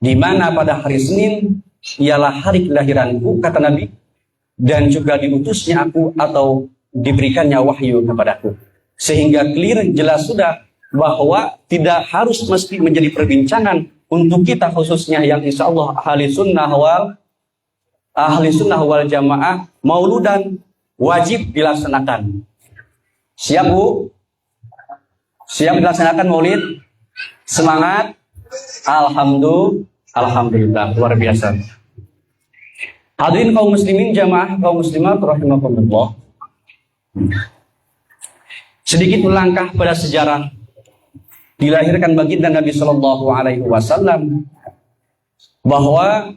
Di mana pada hari Senin ialah hari kelahiranku, kata Nabi, dan juga diutusnya aku atau diberikannya wahyu kepadaku. Sehingga clear, jelas sudah bahwa tidak harus mesti menjadi perbincangan untuk kita khususnya yang insya Allah ahli sunnah wal jamaah, mauludan wajib dilaksanakan. Siap Bu? Siap dilaksanakan maulid? Semangat? Alhamdulillah, luar biasa. Hadirin kaum muslimin, jamaah kaum muslimat rahimakumullah. Sedikit melangkah pada sejarah dilahirkan baginda Nabi Shallallahu Alaihi Wasallam, bahwa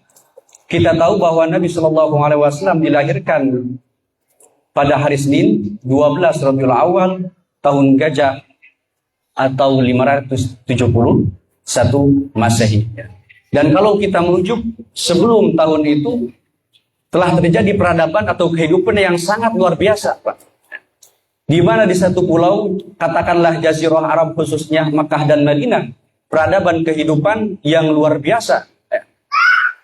kita tahu bahwa Nabi Shallallahu Alaihi Wasallam dilahirkan pada hari Senin 12 Rabiul Awal tahun Gajah atau 571 Masehi. Dan kalau kita merujuk sebelum tahun itu telah terjadi peradaban atau kehidupan yang sangat luar biasa, Pak. Di mana di satu pulau, katakanlah Jazirah Arab khususnya Makkah dan Madinah, peradaban kehidupan yang luar biasa.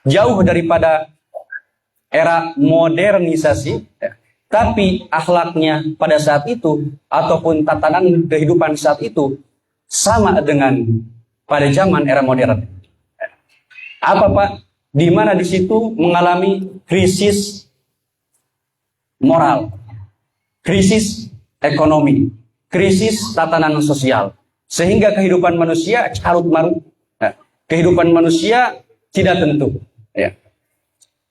Jauh daripada era modernisasi, tapi akhlaknya pada saat itu ataupun tatanan kehidupan saat itu sama dengan pada zaman era modern. Apa Pak? Di mana di situ mengalami krisis moral, krisis ekonomi, krisis tatanan sosial, sehingga kehidupan manusia carut marut, kehidupan manusia tidak tentu, ya.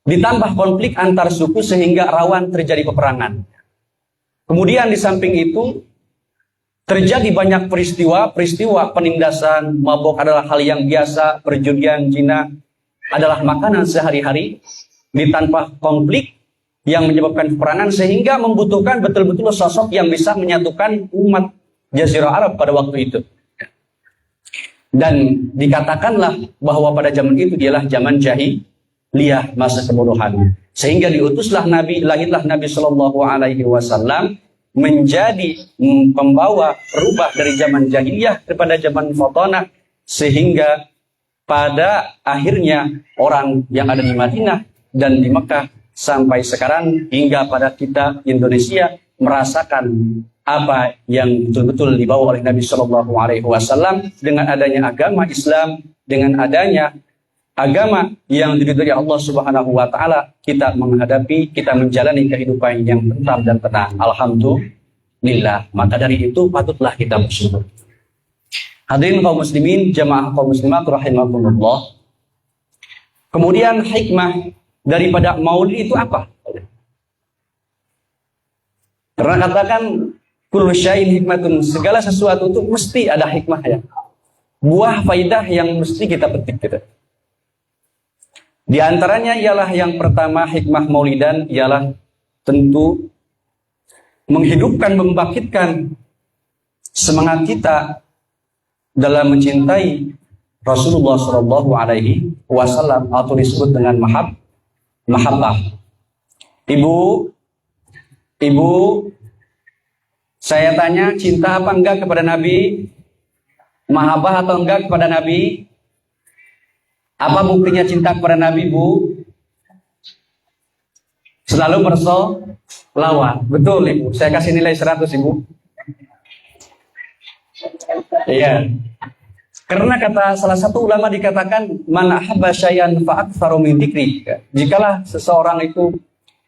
Ditambah konflik antar suku sehingga rawan terjadi peperangan. Kemudian di samping itu terjadi banyak peristiwa penindasan, mabok adalah hal yang biasa, perjudian, zina adalah makanan sehari-hari, ditambah konflik yang menyebabkan peperangan sehingga membutuhkan betul-betul sosok yang bisa menyatukan umat Jazirah Arab pada waktu itu. Dan dikatakanlah bahwa pada zaman itu ialah zaman jahiliyah, masa kebodohan. Sehingga diutuslah Nabi, lahirlah Nabi Shallallahu Alaihi Wasallam menjadi pembawa perubah dari zaman jahiliyah kepada zaman fotona, sehingga pada akhirnya orang yang ada di Madinah dan di Mekah sampai sekarang hingga pada kita Indonesia merasakan apa yang betul-betul dibawa oleh Nabi Shallallahu Alaihi Wasallam dengan adanya agama Islam, dengan adanya agama yang diridhoi Allah Subhanahu Wa Taala, kita menjalani kehidupan yang tentram dan tenang. Alhamdulillah. Maka dari itu patutlah kita bersyukur. Hadirin kaum muslimin, jamaah kaum muslimat rahimakumullah. Kemudian hikmah daripada maulid itu apa? Karena katakan kullu syai'in hikmatun, segala sesuatu itu mesti ada hikmahnya. Buah faidah yang mesti kita petik gitu. Di antaranya ialah yang pertama hikmah maulidan ialah tentu menghidupkan, membangkitkan semangat kita dalam mencintai Rasulullah Shallallahu Alaihi Wasallam atau disebut dengan mahabbah. Ibu, saya tanya, cinta apa enggak kepada Nabi? Mahabbah atau enggak kepada Nabi? Apa buktinya cinta kepada Nabi, Bu? Selalu bersolawat. Betul, Ibu. Saya kasih nilai 100, Ibu. Iya. Karena kata salah satu ulama dikatakan, man ahabba syai'an fa'aktsaru min dzikri. Jikalah seseorang itu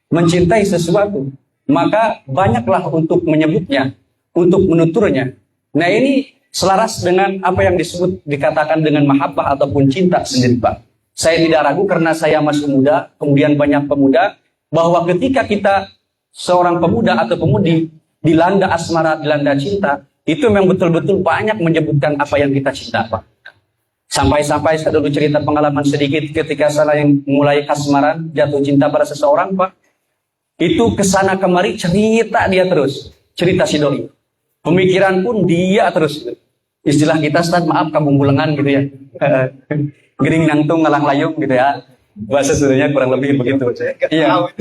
mencintai sesuatu, maka banyaklah untuk menyebutnya, untuk menuturnya. Nah, ini selaras dengan apa yang dikatakan dengan mahabbah ataupun cinta sendiri, Pak. Saya tidak ragu karena saya masih muda, kemudian banyak pemuda, bahwa ketika kita seorang pemuda atau pemudi dilanda asmara, dilanda cinta, itu memang betul-betul banyak menyebutkan apa yang kita cinta, Pak. Sampai-sampai saya dulu cerita pengalaman sedikit ketika saya mulai kasmaran, jatuh cinta pada seseorang, Pak. Itu kesana kemari cerita dia terus, cerita si doi. Pemikiran pun dia terus. Istilah kita, Ustaz, maaf kabumbulengan gitu ya. Gering nangtung ngalang layung gitu ya. Bahasa Sundanya kurang lebih begitu. Iya.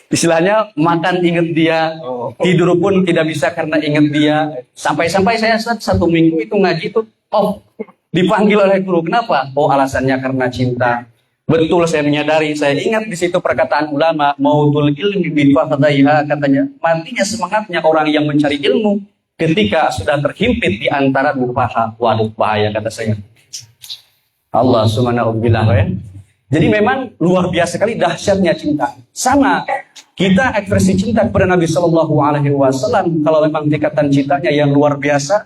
Istilahnya makan inget dia, tidur pun tidak bisa karena inget dia. Sampai-sampai saya Ustaz 1 minggu itu ngaji tuh, dipanggil oleh guru. Kenapa? Oh, alasannya karena cinta. Betul, saya menyadari, saya ingat di situ perkataan ulama, mautul ilmi bifaqdaiha, katanya, matinya semangatnya orang yang mencari ilmu ketika sudah terhimpit di antara paha. Waduh, bahaya kata saya. Allah subhanahu wa ta'ala. Jadi memang luar biasa sekali dahsyatnya cinta. Sama, kita ekspresi cinta kepada Nabi Shallallahu Alaihi Wasallam, kalau memang tingkatan cintanya yang luar biasa,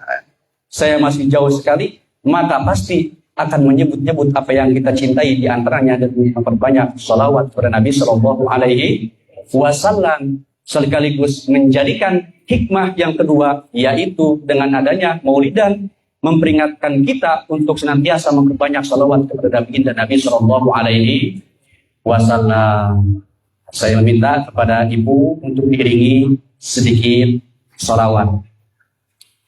saya masih jauh sekali, maka pasti akan menyebut-nyebut apa yang kita cintai, di antaranya dan memperbanyak salawat kepada Nabi Shallallahu Alaihi Wasallam, sekaligus menjadikan hikmah yang kedua, yaitu dengan adanya maulidan memperingatkan kita untuk senantiasa memperbanyak salawat kepada Nabi Shallallahu Alaihi Wasallam. Saya meminta kepada Ibu untuk diiringi sedikit salawat.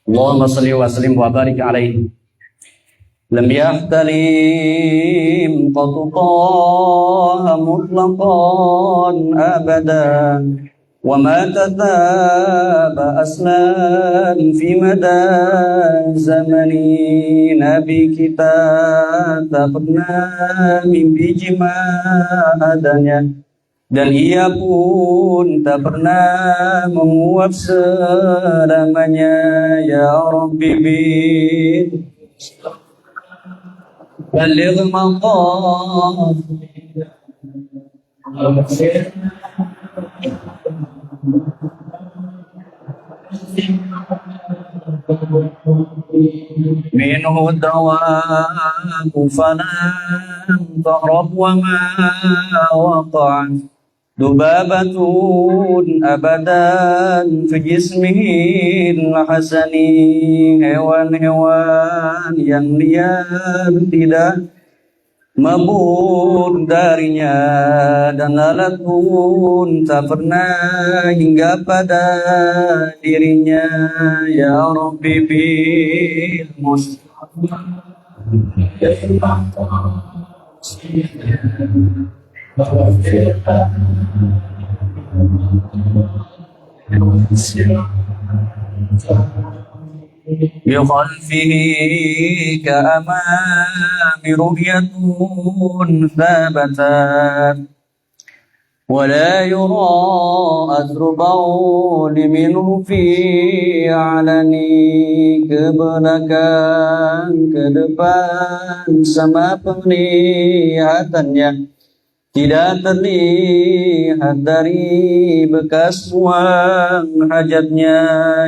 Allahumma salli wa sallim wa barik alaihi. لم يحتلم قط طه مطلقا أبدا وما تذاب أصلا في مدى زمن نبي kita tak pernah mimpi jima adanya, dan ia pun tak pernah menguap selamanya. Ya Rabbi bin بلغ مقام منه الدوام فلم تهرب وما وقع ذبابة أبدا في جسمه الحسن. Hewan-hewan yang liar tidak mabur darinya, dan lalat pun tak pernah hingga pada dirinya. Ya Rabbi bil Mustafa بخلفه كأمام رؤية ثابتات ولا يرى أثر بول منه في علني. Ke belakang, ke depan, sama penglihatannya tidak terlihat dari bekas buang hajatnya.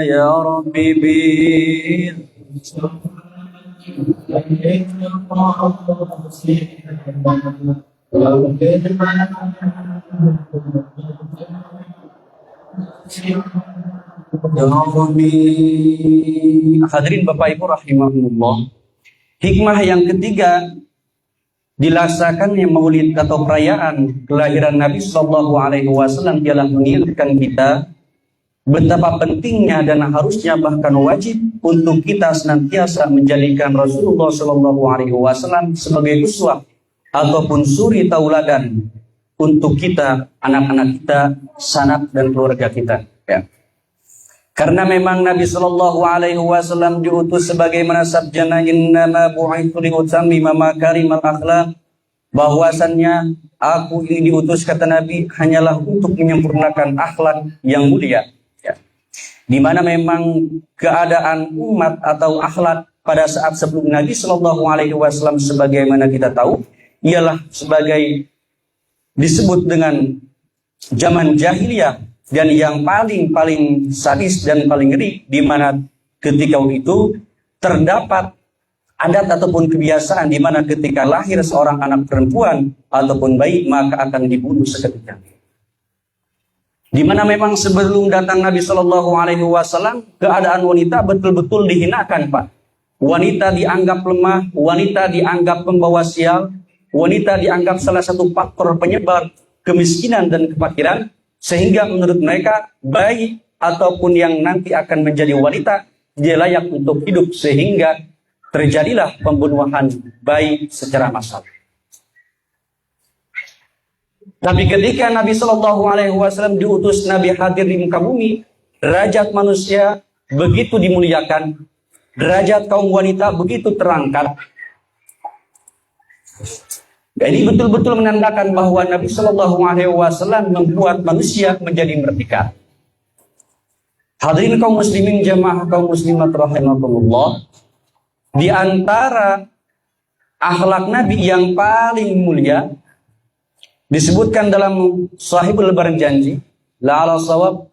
Ya Rabbi bil Ya Rabbi. Hadirin Bapak Ibu rahimahumullah, hikmah yang ketiga dilaksanakannya maulid atau perayaan kelahiran Nabi Shallallahu Alaihi Wasallam ialah mengingatkan kita betapa pentingnya dan harusnya bahkan wajib untuk kita senantiasa menjadikan Rasulullah Shallallahu Alaihi Wasallam sebagai uswah ataupun suri tauladan untuk kita, anak-anak kita, sanak dan keluarga kita. Ya. Karena memang Nabi Shallallahu Alaihi Wasallam diutus sebagaimana sabdanya innama bu'itsu liutammima makarimal akhlaq, bahwasannya aku ini diutus kata Nabi hanyalah untuk menyempurnakan akhlak yang mulia. Ya. Di mana memang keadaan umat atau akhlak pada saat sebelum Nabi Shallallahu Alaihi Wasallam sebagaimana kita tahu ialah sebagai disebut dengan zaman jahiliyah dan yang paling sadis dan paling ngeri, di mana ketika itu terdapat adat ataupun kebiasaan di mana ketika lahir seorang anak perempuan ataupun bayi maka akan dibunuh seketika. Di mana memang sebelum datang Nabi Shallallahu Alaihi Wasallam keadaan wanita betul-betul dihinakan, Pak. Wanita dianggap lemah, wanita dianggap pembawa sial, wanita dianggap salah satu faktor penyebar kemiskinan dan kefakiran, sehingga menurut mereka bayi ataupun yang nanti akan menjadi wanita dia layak untuk hidup, sehingga terjadilah pembunuhan bayi secara massal. Tapi ketika Nabi Shallallahu Alaihi Wasallam diutus Nabi hadir di muka bumi, derajat manusia begitu dimuliakan, derajat kaum wanita begitu terangkat. Ini betul-betul menandakan bahwa Nabi Shallallahu Alaihi Wasallam membuat manusia menjadi merdeka. Hadirin kaum muslimin jamaah kaum muslimat rahimakumullah, di antara akhlak Nabi yang paling mulia disebutkan dalam Sahihul Berjanji, la ala sawab,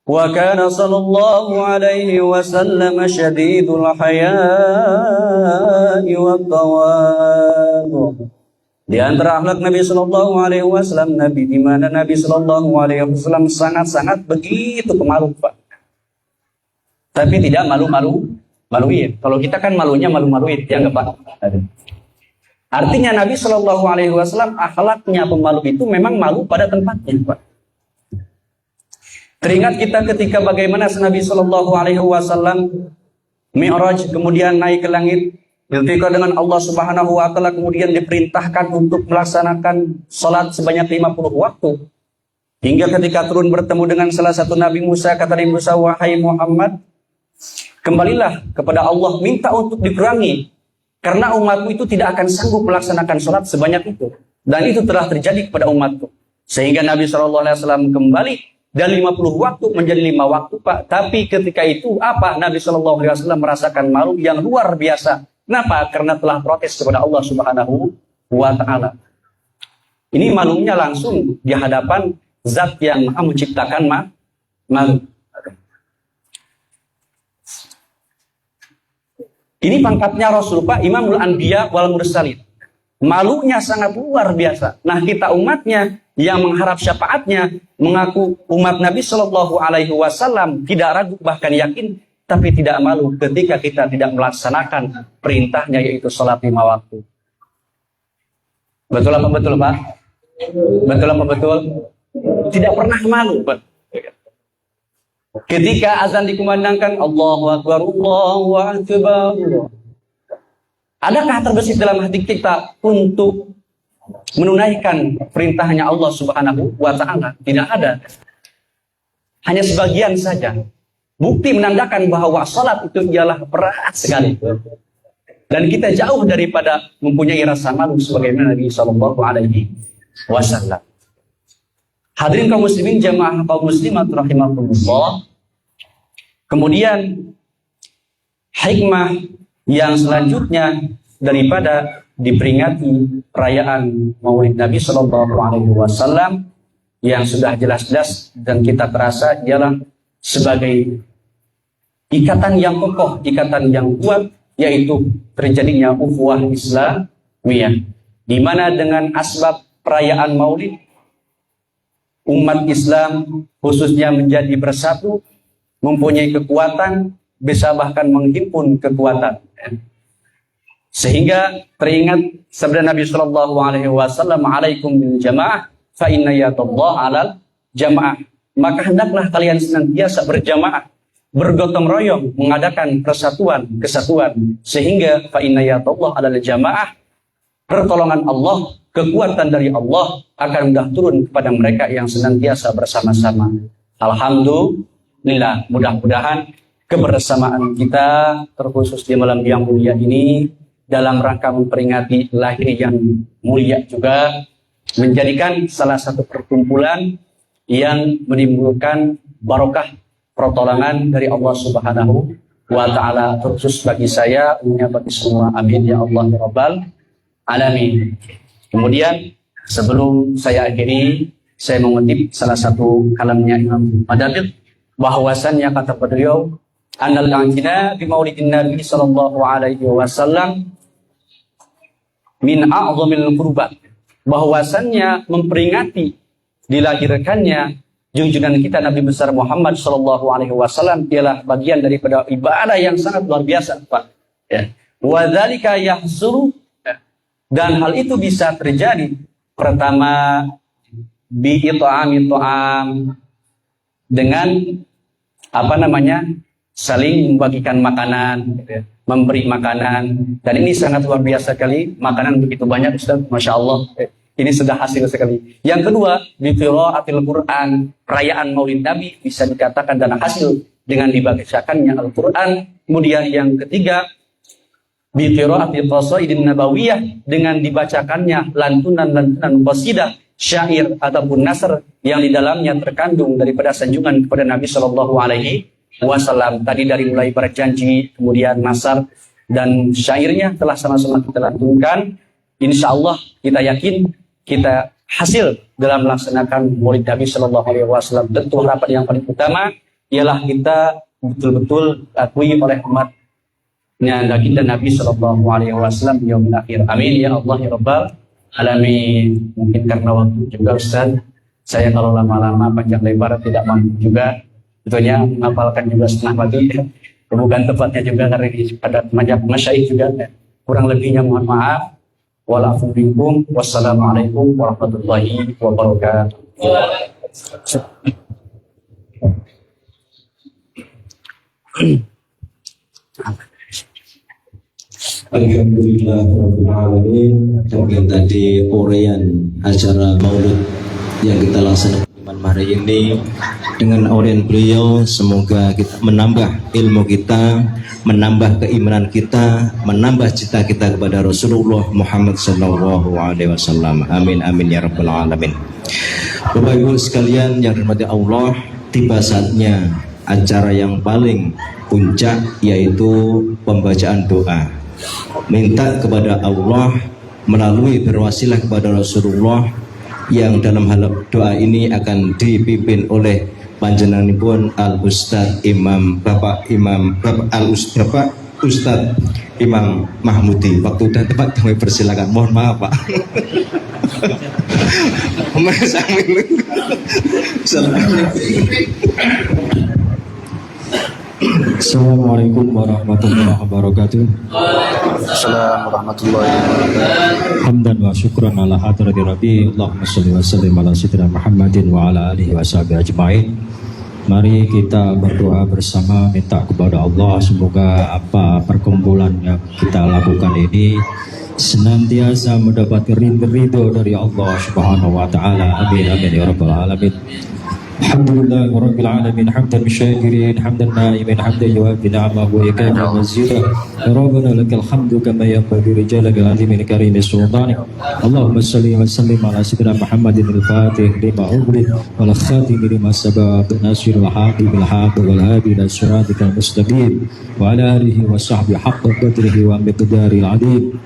wa kana sallallahu alaihi wasallam syadidul haya'i wa tawadu. Di antara akhlak Nabi Shallallahu Alaihi Wasallam, Nabi di mana Nabi Shallallahu Alaihi Wasallam sangat-sangat begitu pemalu, Pak. Tapi tidak maluin. Kalau kita kan malunya malu-maluin, ya nggak, Pak? Artinya Nabi Shallallahu Alaihi Wasallam akhlaknya pemalu itu memang malu pada tempatnya, Pak. Teringat kita ketika bagaimana Nabi Shallallahu Alaihi Wasallam Mi'raj, kemudian naik ke langit. Ketika dengan Allah Subhanahu wa Ta'ala kemudian diperintahkan untuk melaksanakan salat sebanyak 50 waktu. Hingga ketika turun bertemu dengan salah satu Nabi Musa, kata Nabi Musa, wahai Muhammad, kembalilah kepada Allah, minta untuk dikurangi, karena umatmu itu tidak akan sanggup melaksanakan salat sebanyak itu. Dan itu telah terjadi kepada umatku. Sehingga Nabi SAW kembali dari 50 waktu menjadi 5 waktu, Pak. Tapi ketika itu apa? Nabi SAW merasakan malu yang luar biasa. Kenapa? Karena telah protes kepada Allah Subhanahu wa Ta'ala. Ini malunya langsung di hadapan zat yang menciptakan malu. Ini pangkatnya Rasul, Pak, Imamul Anbiya wal Mursalin. Malunya sangat luar biasa. Nah, kita umatnya yang mengharap syafaatnya, mengaku umat Nabi Shallallahu Alaihi Wasallam, tidak ragu bahkan yakin, tapi tidak malu ketika kita tidak melaksanakan perintahnya, yaitu sholat 5 waktu. Betul apa betul, Pak? Betul apa betul? Tidak pernah malu, Pak. Ketika azan dikumandangkan, Allahu Akbar, Allahu Akbar. Adakah terbesit dalam hati kita untuk menunaikan perintahnya Allah Subhanahu wa Ta'ala? Tidak ada. Hanya sebagian saja. Bukti menandakan bahwa salat itu ialah berat sekali. Dan kita jauh daripada mempunyai rasa malu sebagaimana Nabi Sallallahu Alaihi Wasallam. Hadirin kaum muslimin jamaah kaum muslimat rahimakumullah. Kemudian hikmah yang selanjutnya daripada diperingati perayaan Maulid Nabi Sallallahu Alaihi Wasallam yang sudah jelas-jelas dan kita terasa ialah sebagai ikatan yang kokoh, ikatan yang kuat, yaitu terjadinya ukhuwah Islamiyah, di mana dengan asbab perayaan Maulid umat Islam khususnya menjadi bersatu, mempunyai kekuatan, bisa bahkan menghimpun kekuatan. Sehingga teringat sabda Nabi Shallallahu Alaihi Wasallam, "Alaikum bil jamaah, fa inna yatullah alal jamaah." Maka hendaklah kalian senantiasa berjamaah, bergotong royong, mengadakan persatuan, kesatuan, sehingga fa inna yatullah alal jamaah, pertolongan Allah, kekuatan dari Allah akan mudah turun kepada mereka yang senantiasa bersama-sama. Alhamdulillah, mudah-mudahan kebersamaan kita terkhusus di malam yang mulia ini dalam rangka memperingati lahir yang mulia juga menjadikan salah satu perkumpulan yang menimbulkan barokah pertolongan dari Allah Subhanahu wa Ta'ala, terkhusus bagi saya, umumnya bagi semua. Amin ya Allah ya Rabbal Alamin. Kemudian sebelum saya akhiri, saya mengutip salah satu kalamnya Imam Madabil, bahwasannya kata beliau, "Annal a'tina bi maulidin Nabi sallallahu alaihi wasallam min a'zamil qurbat." Bahwasannya memperingati dilahirkannya junjungan kita Nabi besar Muhammad sallallahu alaihi wasallam ialah bagian daripada ibadah yang sangat luar biasa, Pak. Ya. Wa dzalika yahsulu, dan hal itu bisa terjadi pertama bi it'ami ta'am, dengan saling membagikan makanan, gitu ya, memberi makanan. Dan ini sangat luar biasa sekali, makanan begitu banyak Ustaz, Masya Allah. Ini sudah hasil sekali. Yang kedua, bi qiraatil Quran, perayaan Maulid Nabi bisa dikatakan dan hasil dengan dibacakannya Al-Quran. Kemudian yang ketiga, bi qiraatil qasaidin nabawiyah, dengan dibacakannya lantunan-lantunan qasidah, syair ataupun nasr yang di dalamnya terkandung daripada sanjungan kepada Nabi Shallallahu Alaihi Wasallam. Tadi dari mulai berjanji, kemudian nasr dan syairnya telah sama-sama kita lantunkan. Insya Allah kita yakin kita hasil dalam melaksanakan Maulid Nabi Shallallahu Alaihi Wasallam. Tentu harapan yang paling utama ialah kita betul-betul akui oleh umatnya baginda Nabi Shallallahu Alaihi Wasallam di yaumil akhir. Amin ya Allah ya Rabbal Alamin. Mungkin karena waktu juga Ustaz, saya kalau lama-lama panjang lebar tidak mampu juga, tentunya menghafalkan juga setengah pagi. Bukan tepatnya juga karena ini pada masyaikh juga. Kurang lebihnya mohon maaf. Walafu minkum. Wassalamualaikum warahmatullahi wabarakatuh. Alhamdulillah Rabbil Alamin. Mungkin tadi uraian acara Maulid yang kita laksanakan malam hari ini dengan uraian beliau, semoga kita menambah ilmu kita, menambah keimanan kita, menambah cita kita kepada Rasulullah Muhammad sallallahu alaihi wasallam. Amin amin ya rabbal alamin. Bapak Ibu sekalian yang dirahmati Allah, tiba saatnya acara yang paling puncak, yaitu pembacaan doa. Minta kepada Allah melalui berwasilah kepada Rasulullah, yang dalam hal doa ini akan dipimpin oleh panjenenganipun Al-Ustadz Imam Bapak Ustadz Imam Mahmudi. Waktu dan tempat kami persilakan. Mohon maaf Pak. Assalamualaikum warahmatullahi wabarakatuh. Assalamualaikum warahmatullahi wabarakatuh. Hamdan wa syukran ala hadrati Rabbi. Allahumma sholli wa sallim ala sayyidina Muhammadin wa ala alihi wa sahbihi ajma'in. Mari kita berdoa bersama, minta kepada Allah semoga apa perkumpulan yang kita lakukan ini senantiasa mendapat ridho dari Allah Subhanahu wa taala. Amin amin ya rabbal alamin. Alhamdulillah Rabbil Alamin, hamdan syakirin, hamdan na'imin, hamdan yuwafi ni'amahu wa yakadu mazida. Rabbana lakal hamdu kama yanbaghi li jalalil azimi karimi sultanik. Allahumma salli wa sallim ala sayyidina Muhammadin al-Fatih lima ughliq wal khatim lima sabaq nasirul haqi bil haqq wal hadi ila siratikal mustaqim wa ala alihi wa sahbihi haqqa qadrihi wa miqdaril azim.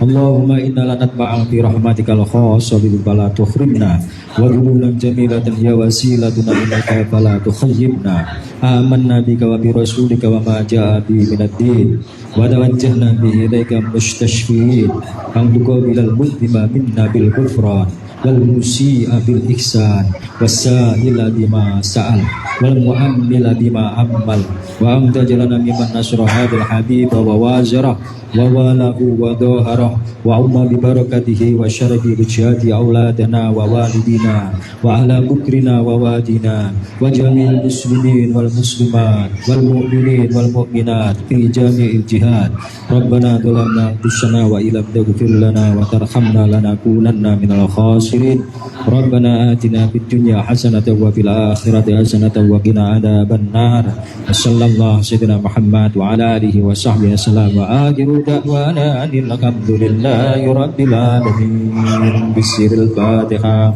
Allahumma inna lanatma'a fi rahmatikal khassa bil bala tukhrimna wa dhululan jamilatan ya wasilatuna ilaika fala tukhayyibna. Amanna bika wa bi rasulika wa ma ja'a bi minad din wa tawajjahna bi ilaika mustashfiin an tuqabilal muslima minna bil kufran والمسيء بالإحسان والسائل بما سأل والمؤمل بما أمل وأن تجعلنا ممن نصر هذا الحبيب ووازره وواله وظهره وعم ببركته وشرف بجهاد أولادنا ووالدنا وعلى بكرنا ووادنا وجميع المسلمين والمسلمات والمؤمنين والمؤمنات في جميع الجهاد. ربنا ظلمنا أنفسنا وإن لم تغفر لنا وترحمنا لنكونن من الخاسرين. ربنا آتنا في الدنيا حسنة وفي الآخرة حسنة وقنا عذاب النار. وصلى الله سيدنا محمد وعلى آله وصحبه وسلم وآخر دعوانا أن الحمد لله رب العالمين. بسر الفاتحة.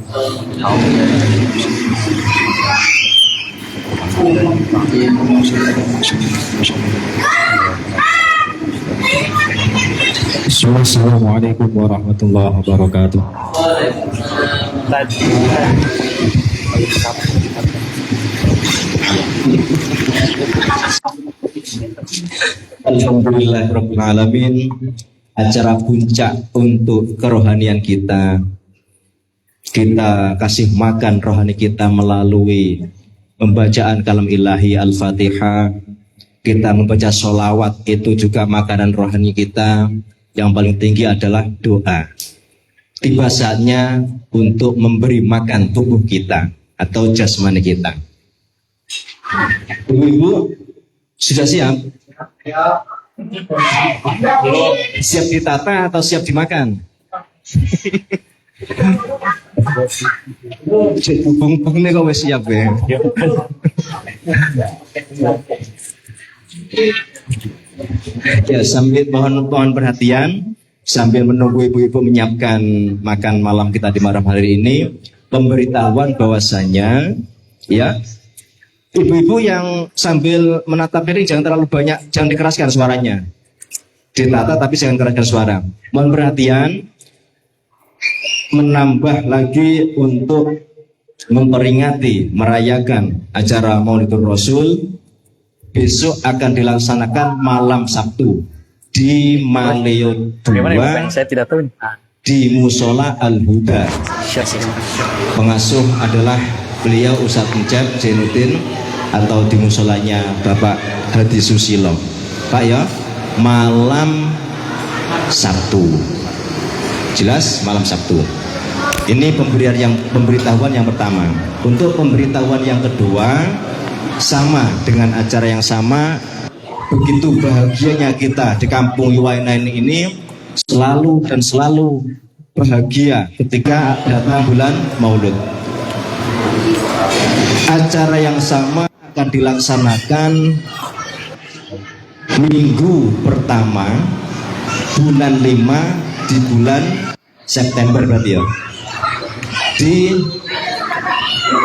Assalamualaikum warahmatullahi wabarakatuh. Alhamdulillahirrahmanirrahim. Acara puncak untuk kerohanian kita. Kita kasih makan rohani kita melalui pembacaan kalam ilahi Al-Fatihah. Kita membaca sholawat, itu juga makanan rohani kita. Yang paling tinggi adalah doa. Tiba saatnya untuk memberi makan tubuh kita atau jasmani kita. Ibu-ibu sudah siap? Siap ditata atau siap dimakan? Bung nih kau siap ya? Ya, sambil mohon perhatian, sambil menunggu ibu-ibu menyiapkan makan malam kita di malam hari ini, pemberitahuan bahwasanya, ya, ibu-ibu yang sambil menatap piring jangan terlalu banyak, jangan dikeraskan suaranya. Ditata tapi jangan keraskan suara. Mohon perhatian, menambah lagi untuk memperingati, merayakan acara Maulidur Rasul. Besok akan dilaksanakan malam Sabtu di Maleo 2 Saya tidak tahu. di Musola Al-Huda. Pengasuh adalah beliau Ustadz Mujab Zainuddin atau di musolanya Bapak Hadi Susilo. Pak ya, malam Sabtu. Jelas malam Sabtu. Ini pemberitahuan yang pertama. Untuk pemberitahuan yang kedua, sama dengan acara yang sama, begitu bahagianya kita di kampung Yuwaina ini, selalu dan selalu bahagia ketika datang bulan Maulud. Acara yang sama akan dilaksanakan minggu pertama bulan 5 di bulan September berarti ya, di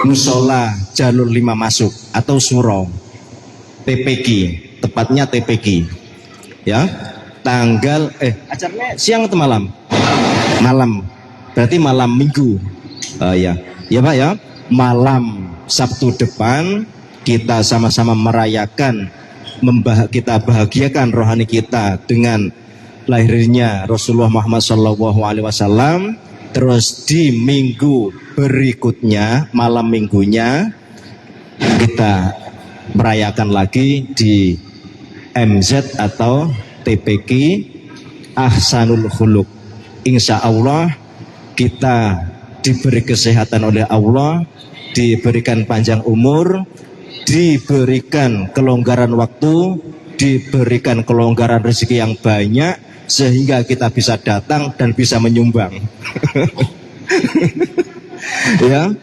Musola Jalur 5 Masuk atau Suro TPQ, tepatnya TPQ ya, tanggal acaranya siang atau malam? Malam, berarti malam minggu. Ya Pak ya, malam Sabtu depan kita sama-sama merayakan, kita bahagiakan rohani kita dengan lahirnya Rasulullah Muhammad SAW. Terus di minggu berikutnya, malam minggunya, kita merayakan lagi di MZ atau TPQ Ahsanul Khuluq. Insya Allah kita diberi kesehatan oleh Allah, diberikan panjang umur, diberikan kelonggaran waktu, diberikan kelonggaran rezeki yang banyak, sehingga kita bisa datang dan bisa menyumbang. Ya,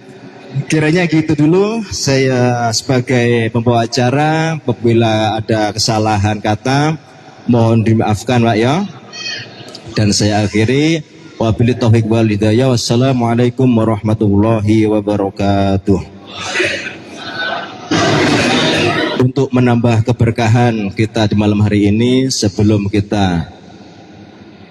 kiranya gitu dulu. Saya sebagai pembawa acara, apabila ada kesalahan kata, mohon dimaafkan Pak ya. Dan saya akhiri, wabillahi taufiq wal hidayah. Wassalamualaikum warahmatullahi wabarakatuh. Untuk menambah keberkahan kita di malam hari ini, sebelum kita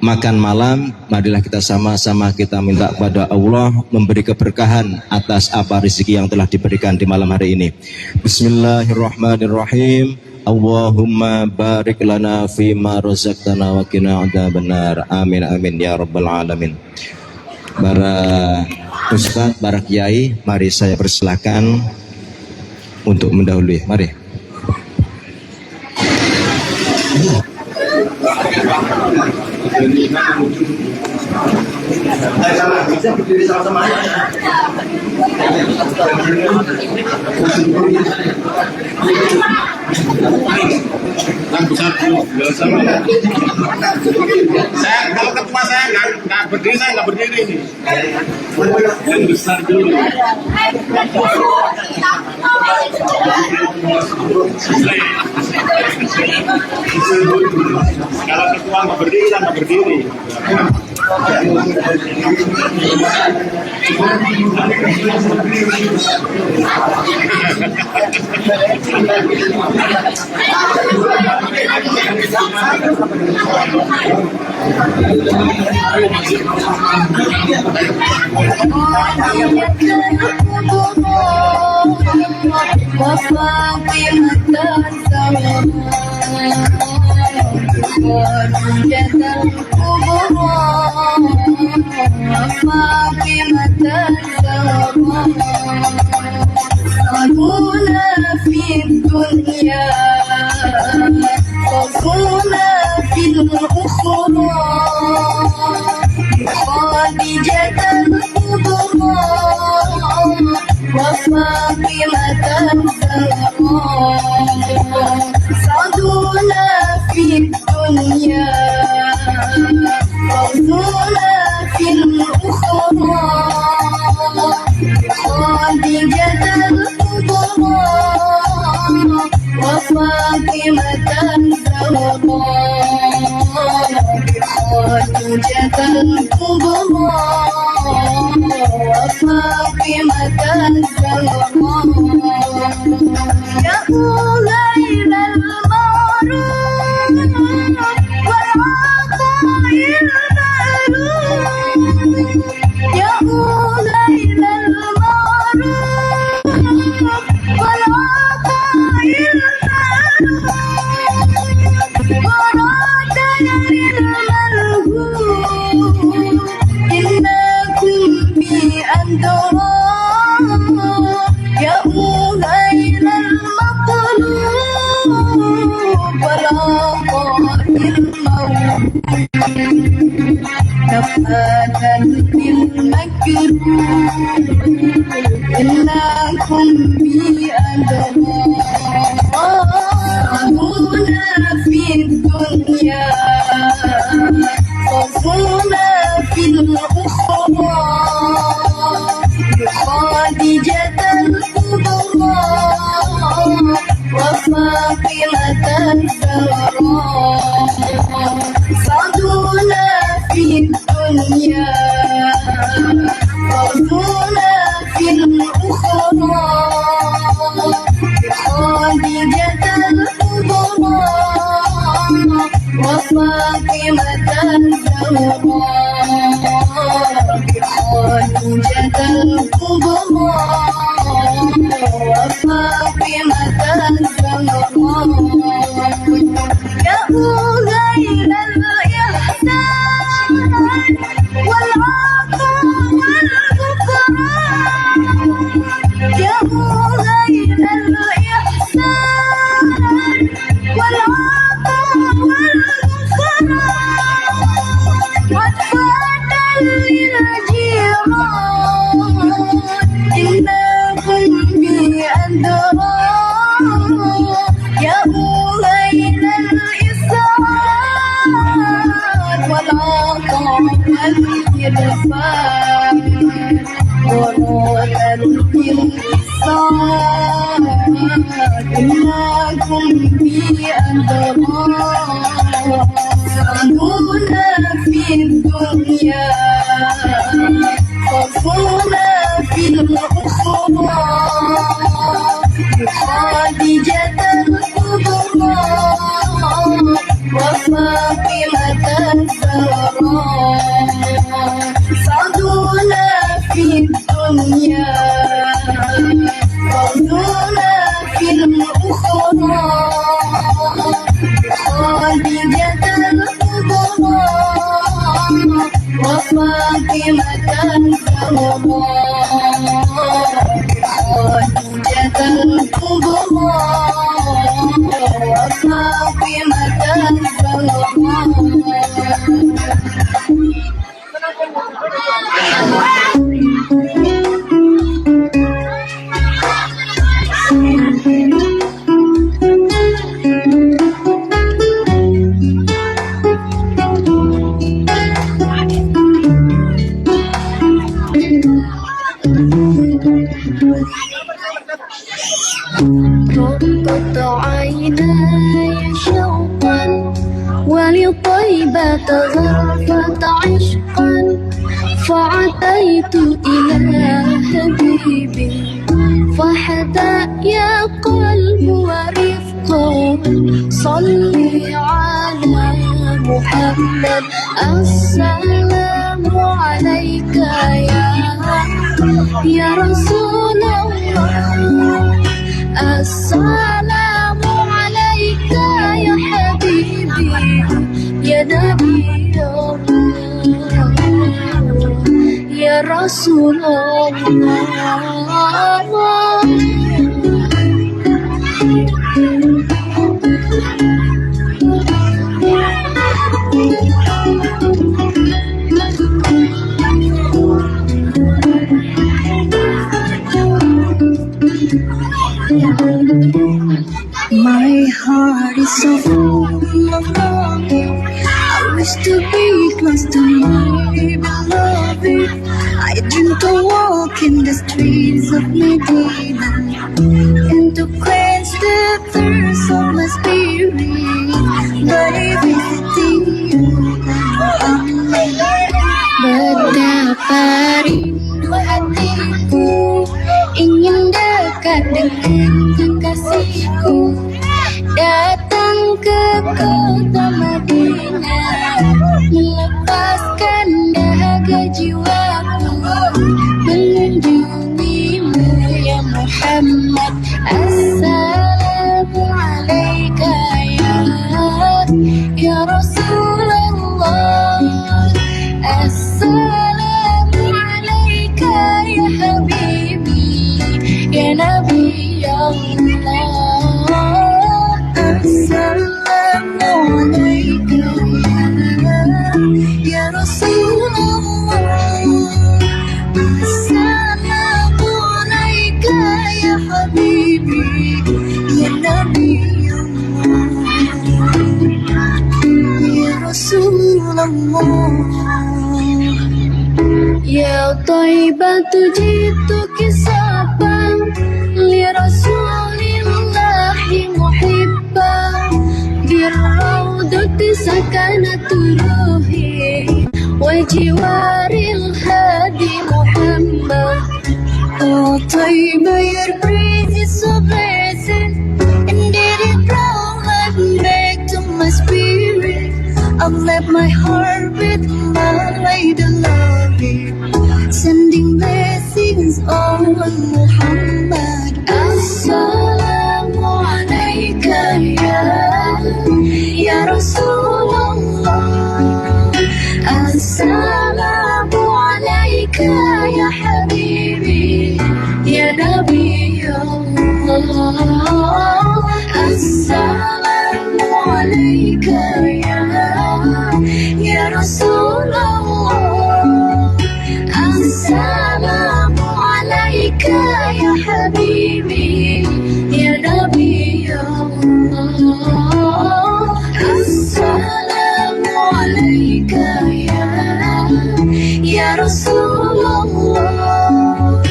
makan malam, marilah kita sama-sama kita minta kepada Allah memberi keberkahan atas apa rezeki yang telah diberikan di malam hari ini. Bismillahirrahmanirrahim. Allahumma barik lana fima razaqtana wa qina adzabannar. Amin amin ya rabbal alamin. para ustadz, para kiai, mari saya persilakan untuk mendahului. Mari. Saya kalau ketua saya nggak berdiri, saya nggak berdiri nih. Yang besar dulu. Kalau ketua nggak berdiri, saya nggak berdiri. صلونا في الدنيا صلونا في الأخرى خادجة الكبرى وفاطمة الزهراء صلونا في الدنيا صلونا في الأخرى خادجة الكبرى وفاطمة الزهراء خادجة الكبرى وفاطمة الزهراء يا غير المعروف والعطاء المعروف يا غير المعروف والعطاء المعروف ورادا للملهوف إنكم بأندرار يا غير المطلوب والعطاء الموهوب نفاذا بالمكروه إنكم بأدوار صلونا في الدنيا صلونا في الأخرى خادجة الكبرى وفاطمة الزهراء صلونا في الدنيا صلونا في الأخرى خادجة الكبرى وفاطمة الزهراء خادجة الكبرى وفاطمة الزهراء يا غير الإحسان والعطاء والغفران يا غير الإحسان والعطاء والغفران وفاة للجيران إنكم بأندرار يا غير الإسرار والعطاء والإرفان ونور الإنسان إنكم بأندرار صلونا في الدنيا صلونا في الأخرى خادجة الكبرى وفاطمة الزهراء صلونا في الدنيا صلونا في الأخرى خادجة الكبرى وفاطمة خديجة الكبرى فاطمة ربط عيناي شوقا ولطيبة غرفت عشقا فعتيت إلى حبيبي فحدايا قلب ورفقا صلي على محمد السلام عليك يا رسول الله السلام عليك يا حبيبي يا نبي الله يا رسول الله My heart is so full of longing. I wish to be close to my beloved. I dream to walk in the streets of Medina and to quench the thirst of my spirit by visiting you. Betapa rindu hatiku ingin dekat dengan kekasihku, datang ke kota Madinah, melepaskan dahaga jiwaku, mengunjungimu ya Muhammad. Assalamu alaika ya Rasulullah. Assalamu alaika ya habibi ya Nabi Allah. Assalamu alaika ya Rasulullah. Assalamu alaika ya habibi ya Nabi Allah ya Rasulullah. Ya Taibatu jituki sabang li Rasulillahi muhibba birrawdati sakanatu ruhi wa jiwaril hadi Muhammad. Oh Taiba, your praise is so blessed, and it brought life back to my spirit. I've left my heart with my beloved, sending blessings on Muhammad. Assalamu alaika ya Rasulullah. Assalamu alaika ya habibi ya Nabi Allah. Assalamu alaika ya Rasulullah. Assalamu alaika ya habibi ya Nabi Allah. Assalamu alaika ya Rasulullah.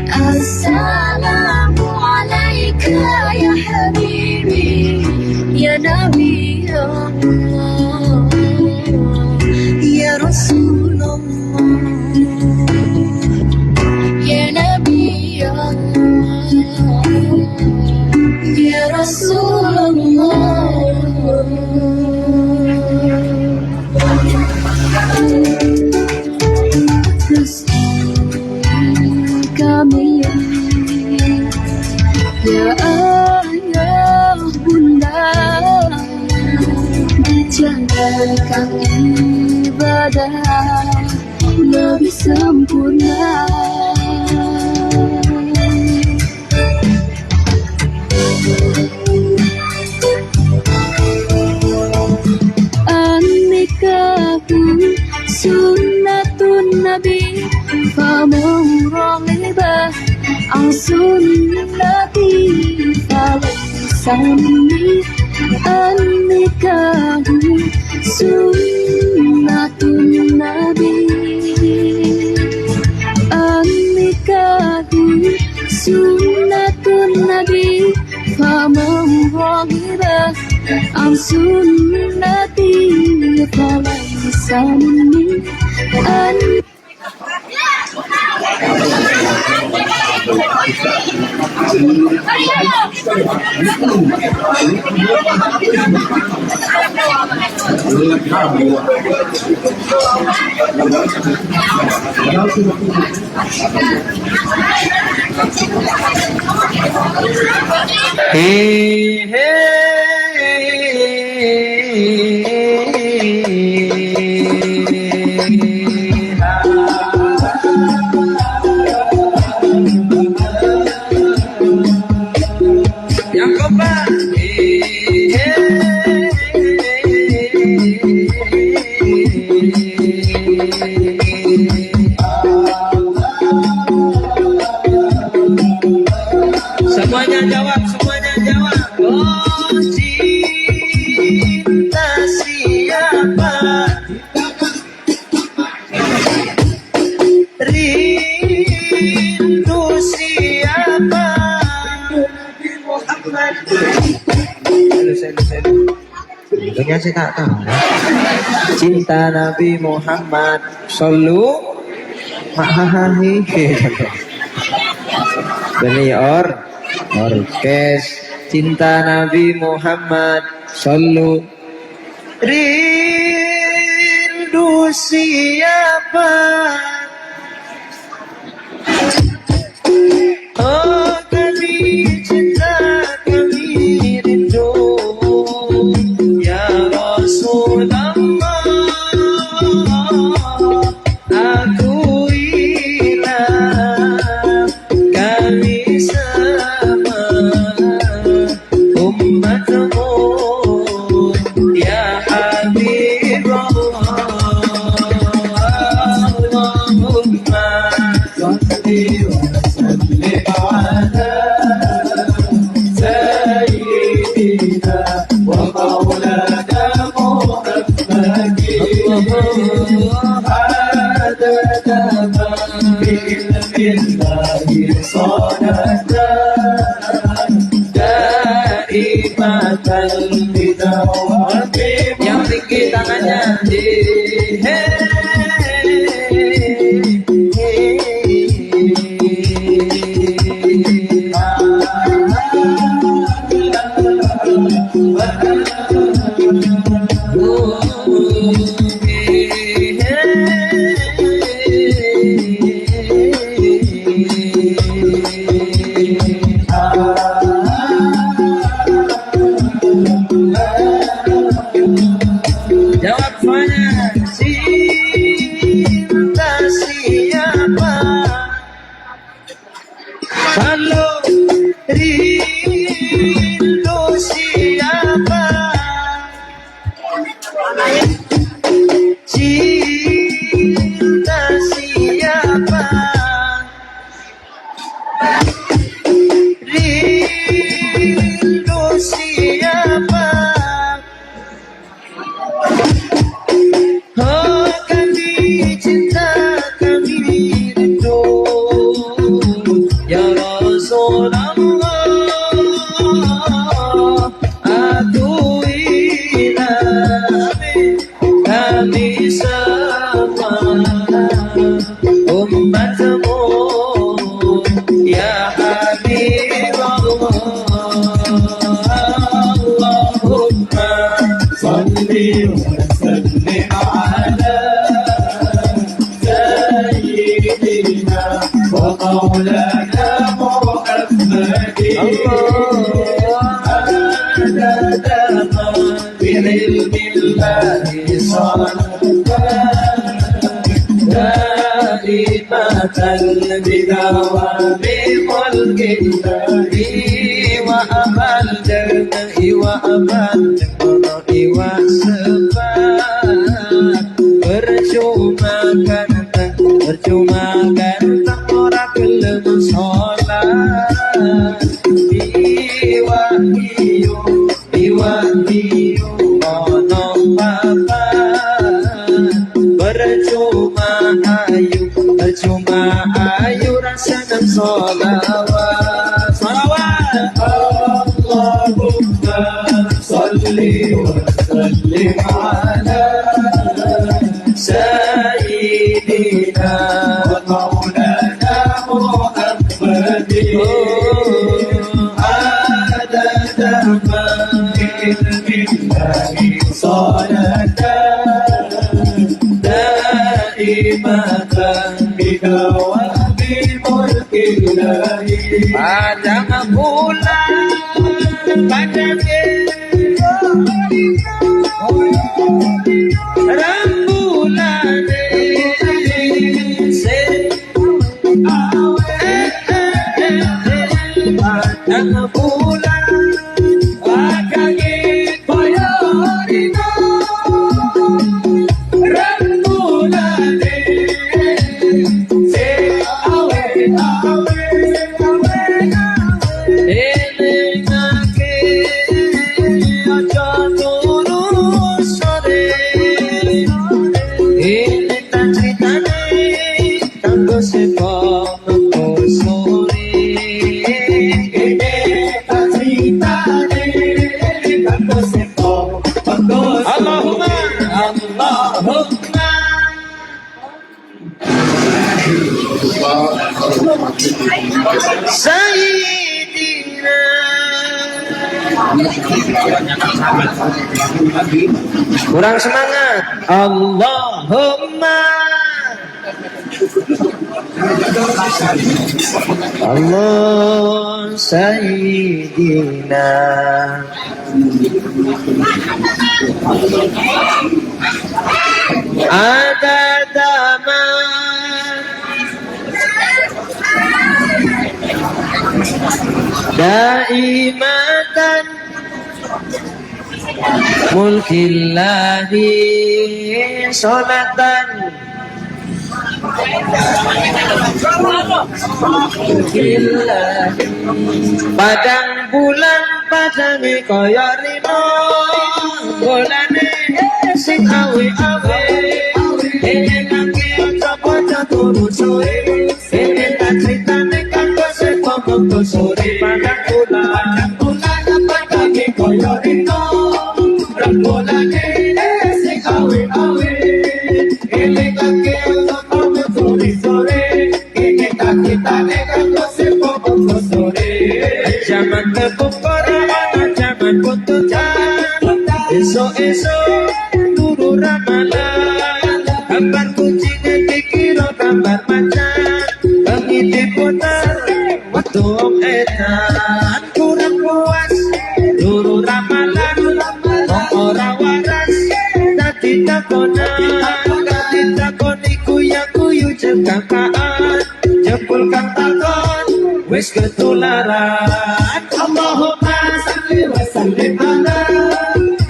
Assalamu alaika ya habibi ya Nabi Allah ya Rasulullah ya Nabi Allah ya Rasulullah. Kami ya ayah bunda, jalankan ibadah lebih sempurna. عن سنتي فليس مني النكاح سنة النبي النكاح سنة النبي فمن رغب عن سنتي فليس مني Yang keempat. Semuanya jawab, semuanya jawab. Oh, cinta siapa? Rindu siapa? Tentunya saya tak tahu. Cinta Nabi Muhammad Sallu Mahahi. Beni orkes cinta Nabi Muhammad Sallu. Rindu siapa? Oh kami cinta, kami rindu, ya Rasulullah. Akuilah kami sama umatmu, ya Habibullah. Allahumma salli wa sallim ala sayyidina wa maulana Muhammadin adada ma bi'ilmillahi salatan daimatan bidawati. Yang tinggi tangannya di jawab semuanya. Cinta siapa? Halo, rindu siapa? Cinta siapa? Rindu siapa? Oh kami cinta, kami rindu, ya Rasulullah. Akuilah kami sama umatmu, ya Habibullah. Allahumma salli wa sallim ala sayyidina wa maulana Muhammadin adada ma bi'ilmillahi salatan daimatan bidawami mulkillahi wa amal jannah wa amal wa sebat. Percuma ganteng ora gelem sholat. salawat. Allahumma salli wa sallim ala sayyidina wa maulana Muhammadin adada ma billahi salatan daimatan bidawami mulkillahi padang bulan padang rembulan se padang bulan padang koyorina rembulan se awe elengake aja turu sore ini tak ceritane kanggo sepo mengko sore ini tak ceritane kanggo sepo mengko sore Allahumma Sayyidina kurang semangat Allahumma Allah Sayyidina adada ma daimatan mulkillahi salatan mulkillahi padang bulan padang kaya rino bulane sing awe-awe elengake aja turu sore ini tak critane kanggo sepo mengko sore padang bulan padang kaya rino rembulane sing awe-awe elengake aja turu sore ini tak critane kanggo sepo mengko sore zaman kepungkur ana zaman putusan esok-esok turu ramalan gambar kucing dikira gambar macan pengintip putar waktu om edan kurang puas turu ramalan ora waras tadi takon iku ya kuyu jengkakaan jempol kang takon wis ketularan Allahumma salli wa sallim ala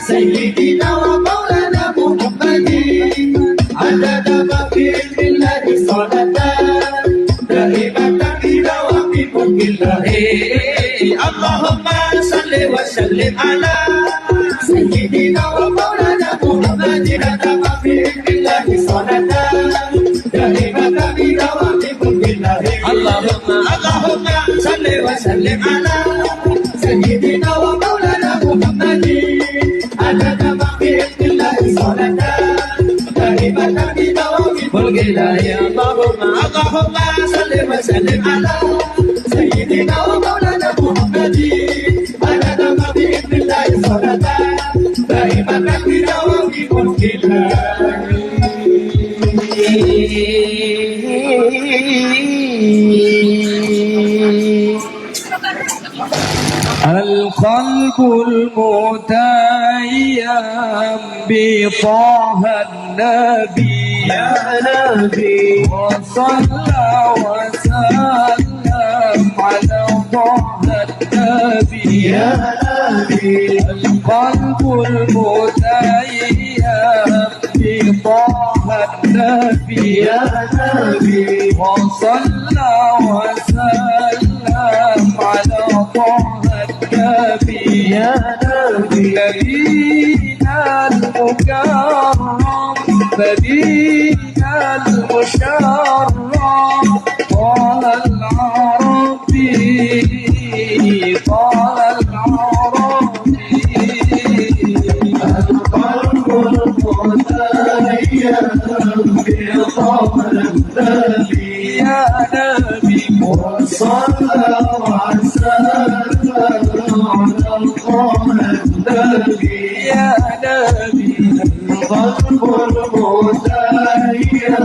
sayyidina wa maulana Muhammadin adada ma fi billahi salatan daimatan bidawami mulkillahi Allahumma salli wa sallim ala sayyidina wa maulana Muhammadin adada ma fi billahi salatan daimatan bidawami mulkillahi Allahumma salli wa sallim ala sayyidina wa maulana Muhammadin adada ma fi billahi salatan daimatan bidawami mulkillahi Allahumma salli wa sallim ala sayyidina wa maulana Muhammadin adada ma fi billahi salatan daimatan bidawami mulkillahi القلب المتيم بطه النبي يا نبي وصلى وسلم على طه النبي يا نبي القلب المتيم بطه النبي يا نبي وصلى وسلم على طه النبي يا نبي نبينا المكرم نبينا المشرف قال العربي وصلى وسلم على النبي يا نبي القلب المتيم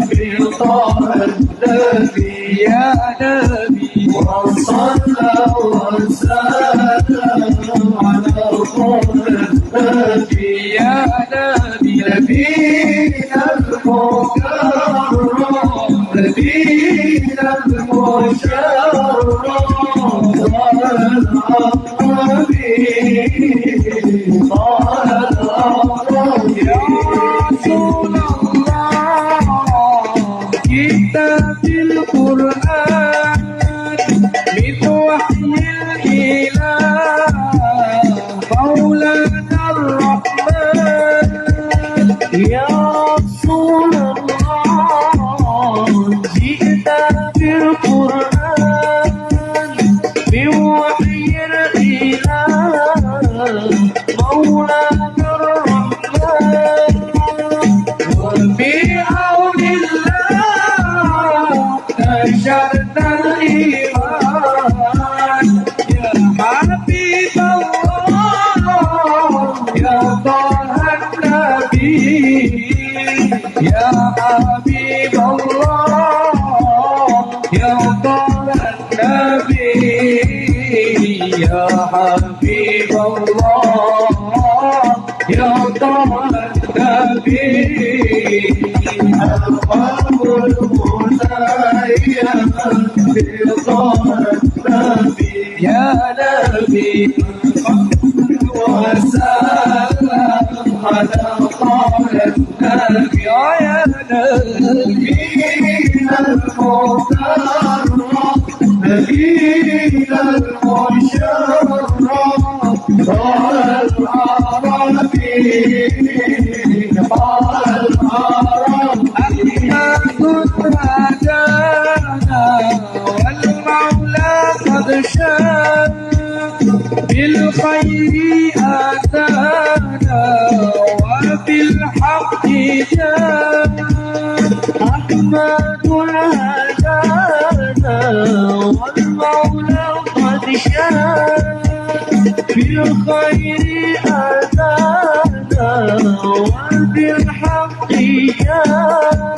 في طه النبي يا نبي وصلى وسلم على النبي يا نبي نبينا المكرم نبينا المشرف قال العربي قال العربي يا رسول الله جئت في القرآن من وحي الإله مولانا الرحمن يا رسول الله جئت في القرآن من وحي الإله مولانا الرحمن وبعون الله نشرت الإيمان يا حبيب الله يا طه النبي يا حبيب الله يا طه النبي يا حبيب الله يا طه النبي القلب المتيم في طه النبي يا نبي وسلم على طه النبي يا نبي المكرم نبينا المشرف قال العربي قال العربي أحمد هدانا والمولى قد شاء بالخير آتانا وبالحق جاء أحمد هدانا والمولى قد شاء بالخير آتانا وبالحق جاء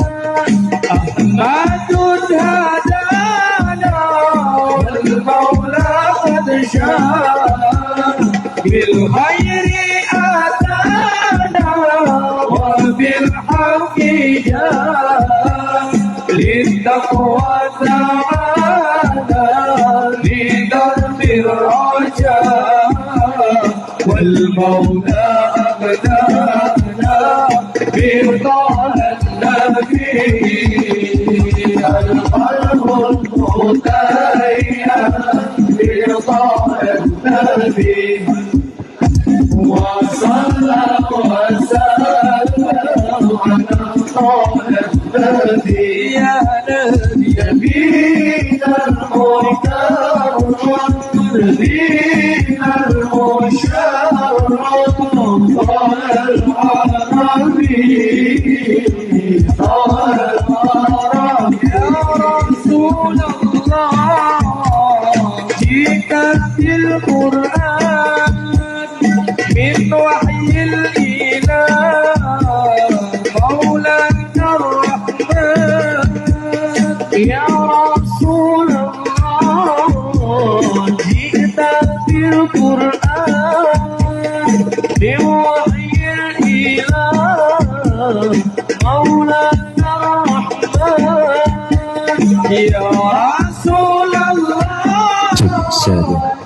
أحمد هدانا والمولى قد شاء بالخير آتانا وبالحق جاء للتقوى تعالى لدرب الرجاء والمولى أغنانا بطه النبي القلب المتيم بطه النبي وصلى وسلم على طه النبي يا نبي نبينا المكرم نبينا المشرف قال العربي قال العربي يا رسول الله جئت في القرآن من وحي الإله مولانا الرحمن يا رسول الله جئت في القرآن من وحي الإله مولانا الرحمن يا رسول الله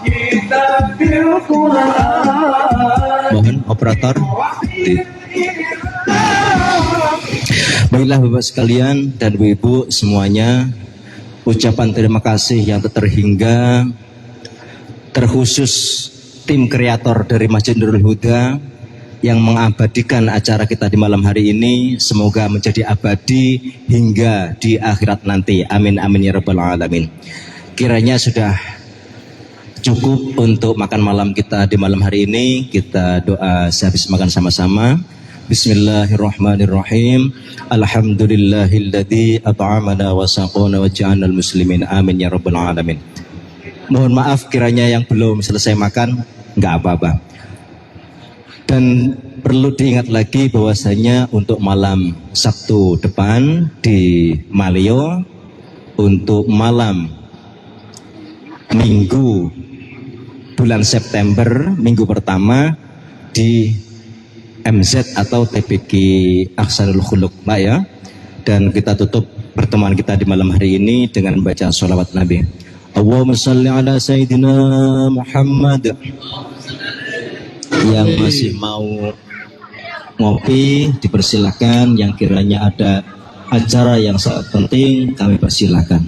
جئت في القرآن. Mohon operator. Baiklah Bapak sekalian dan Ibu semuanya, ucapan terima kasih yang terhingga terkhusus tim kreator dari Masjid Nurul Huda yang mengabadikan acara kita di malam hari ini, semoga menjadi abadi hingga di akhirat nanti. Amin amin ya rabbal alamin. Kiranya sudah cukup untuk makan malam kita di malam hari ini. Kita doa sehabis makan sama-sama. Bismillahirrahmanirrahim. Alhamdulillahilladzi at'amana wa saqana wa ja'alnal muslimin. Amin ya rabbal alamin. Mohon maaf kiranya yang belum selesai makan, nggak apa-apa. Dan perlu diingat lagi bahwasanya untuk malam Sabtu depan di Malio, untuk malam Minggu bulan September, minggu pertama di MZ atau TPQ Ahsanul Khuluq, Pak ya. Dan kita tutup pertemuan kita di malam hari ini dengan membaca sholawat Nabi. Allahumma salli ala Sayyidina Muhammad. Yang masih mau ngopi dipersilakan, yang kiranya ada acara yang sangat penting kami persilakan.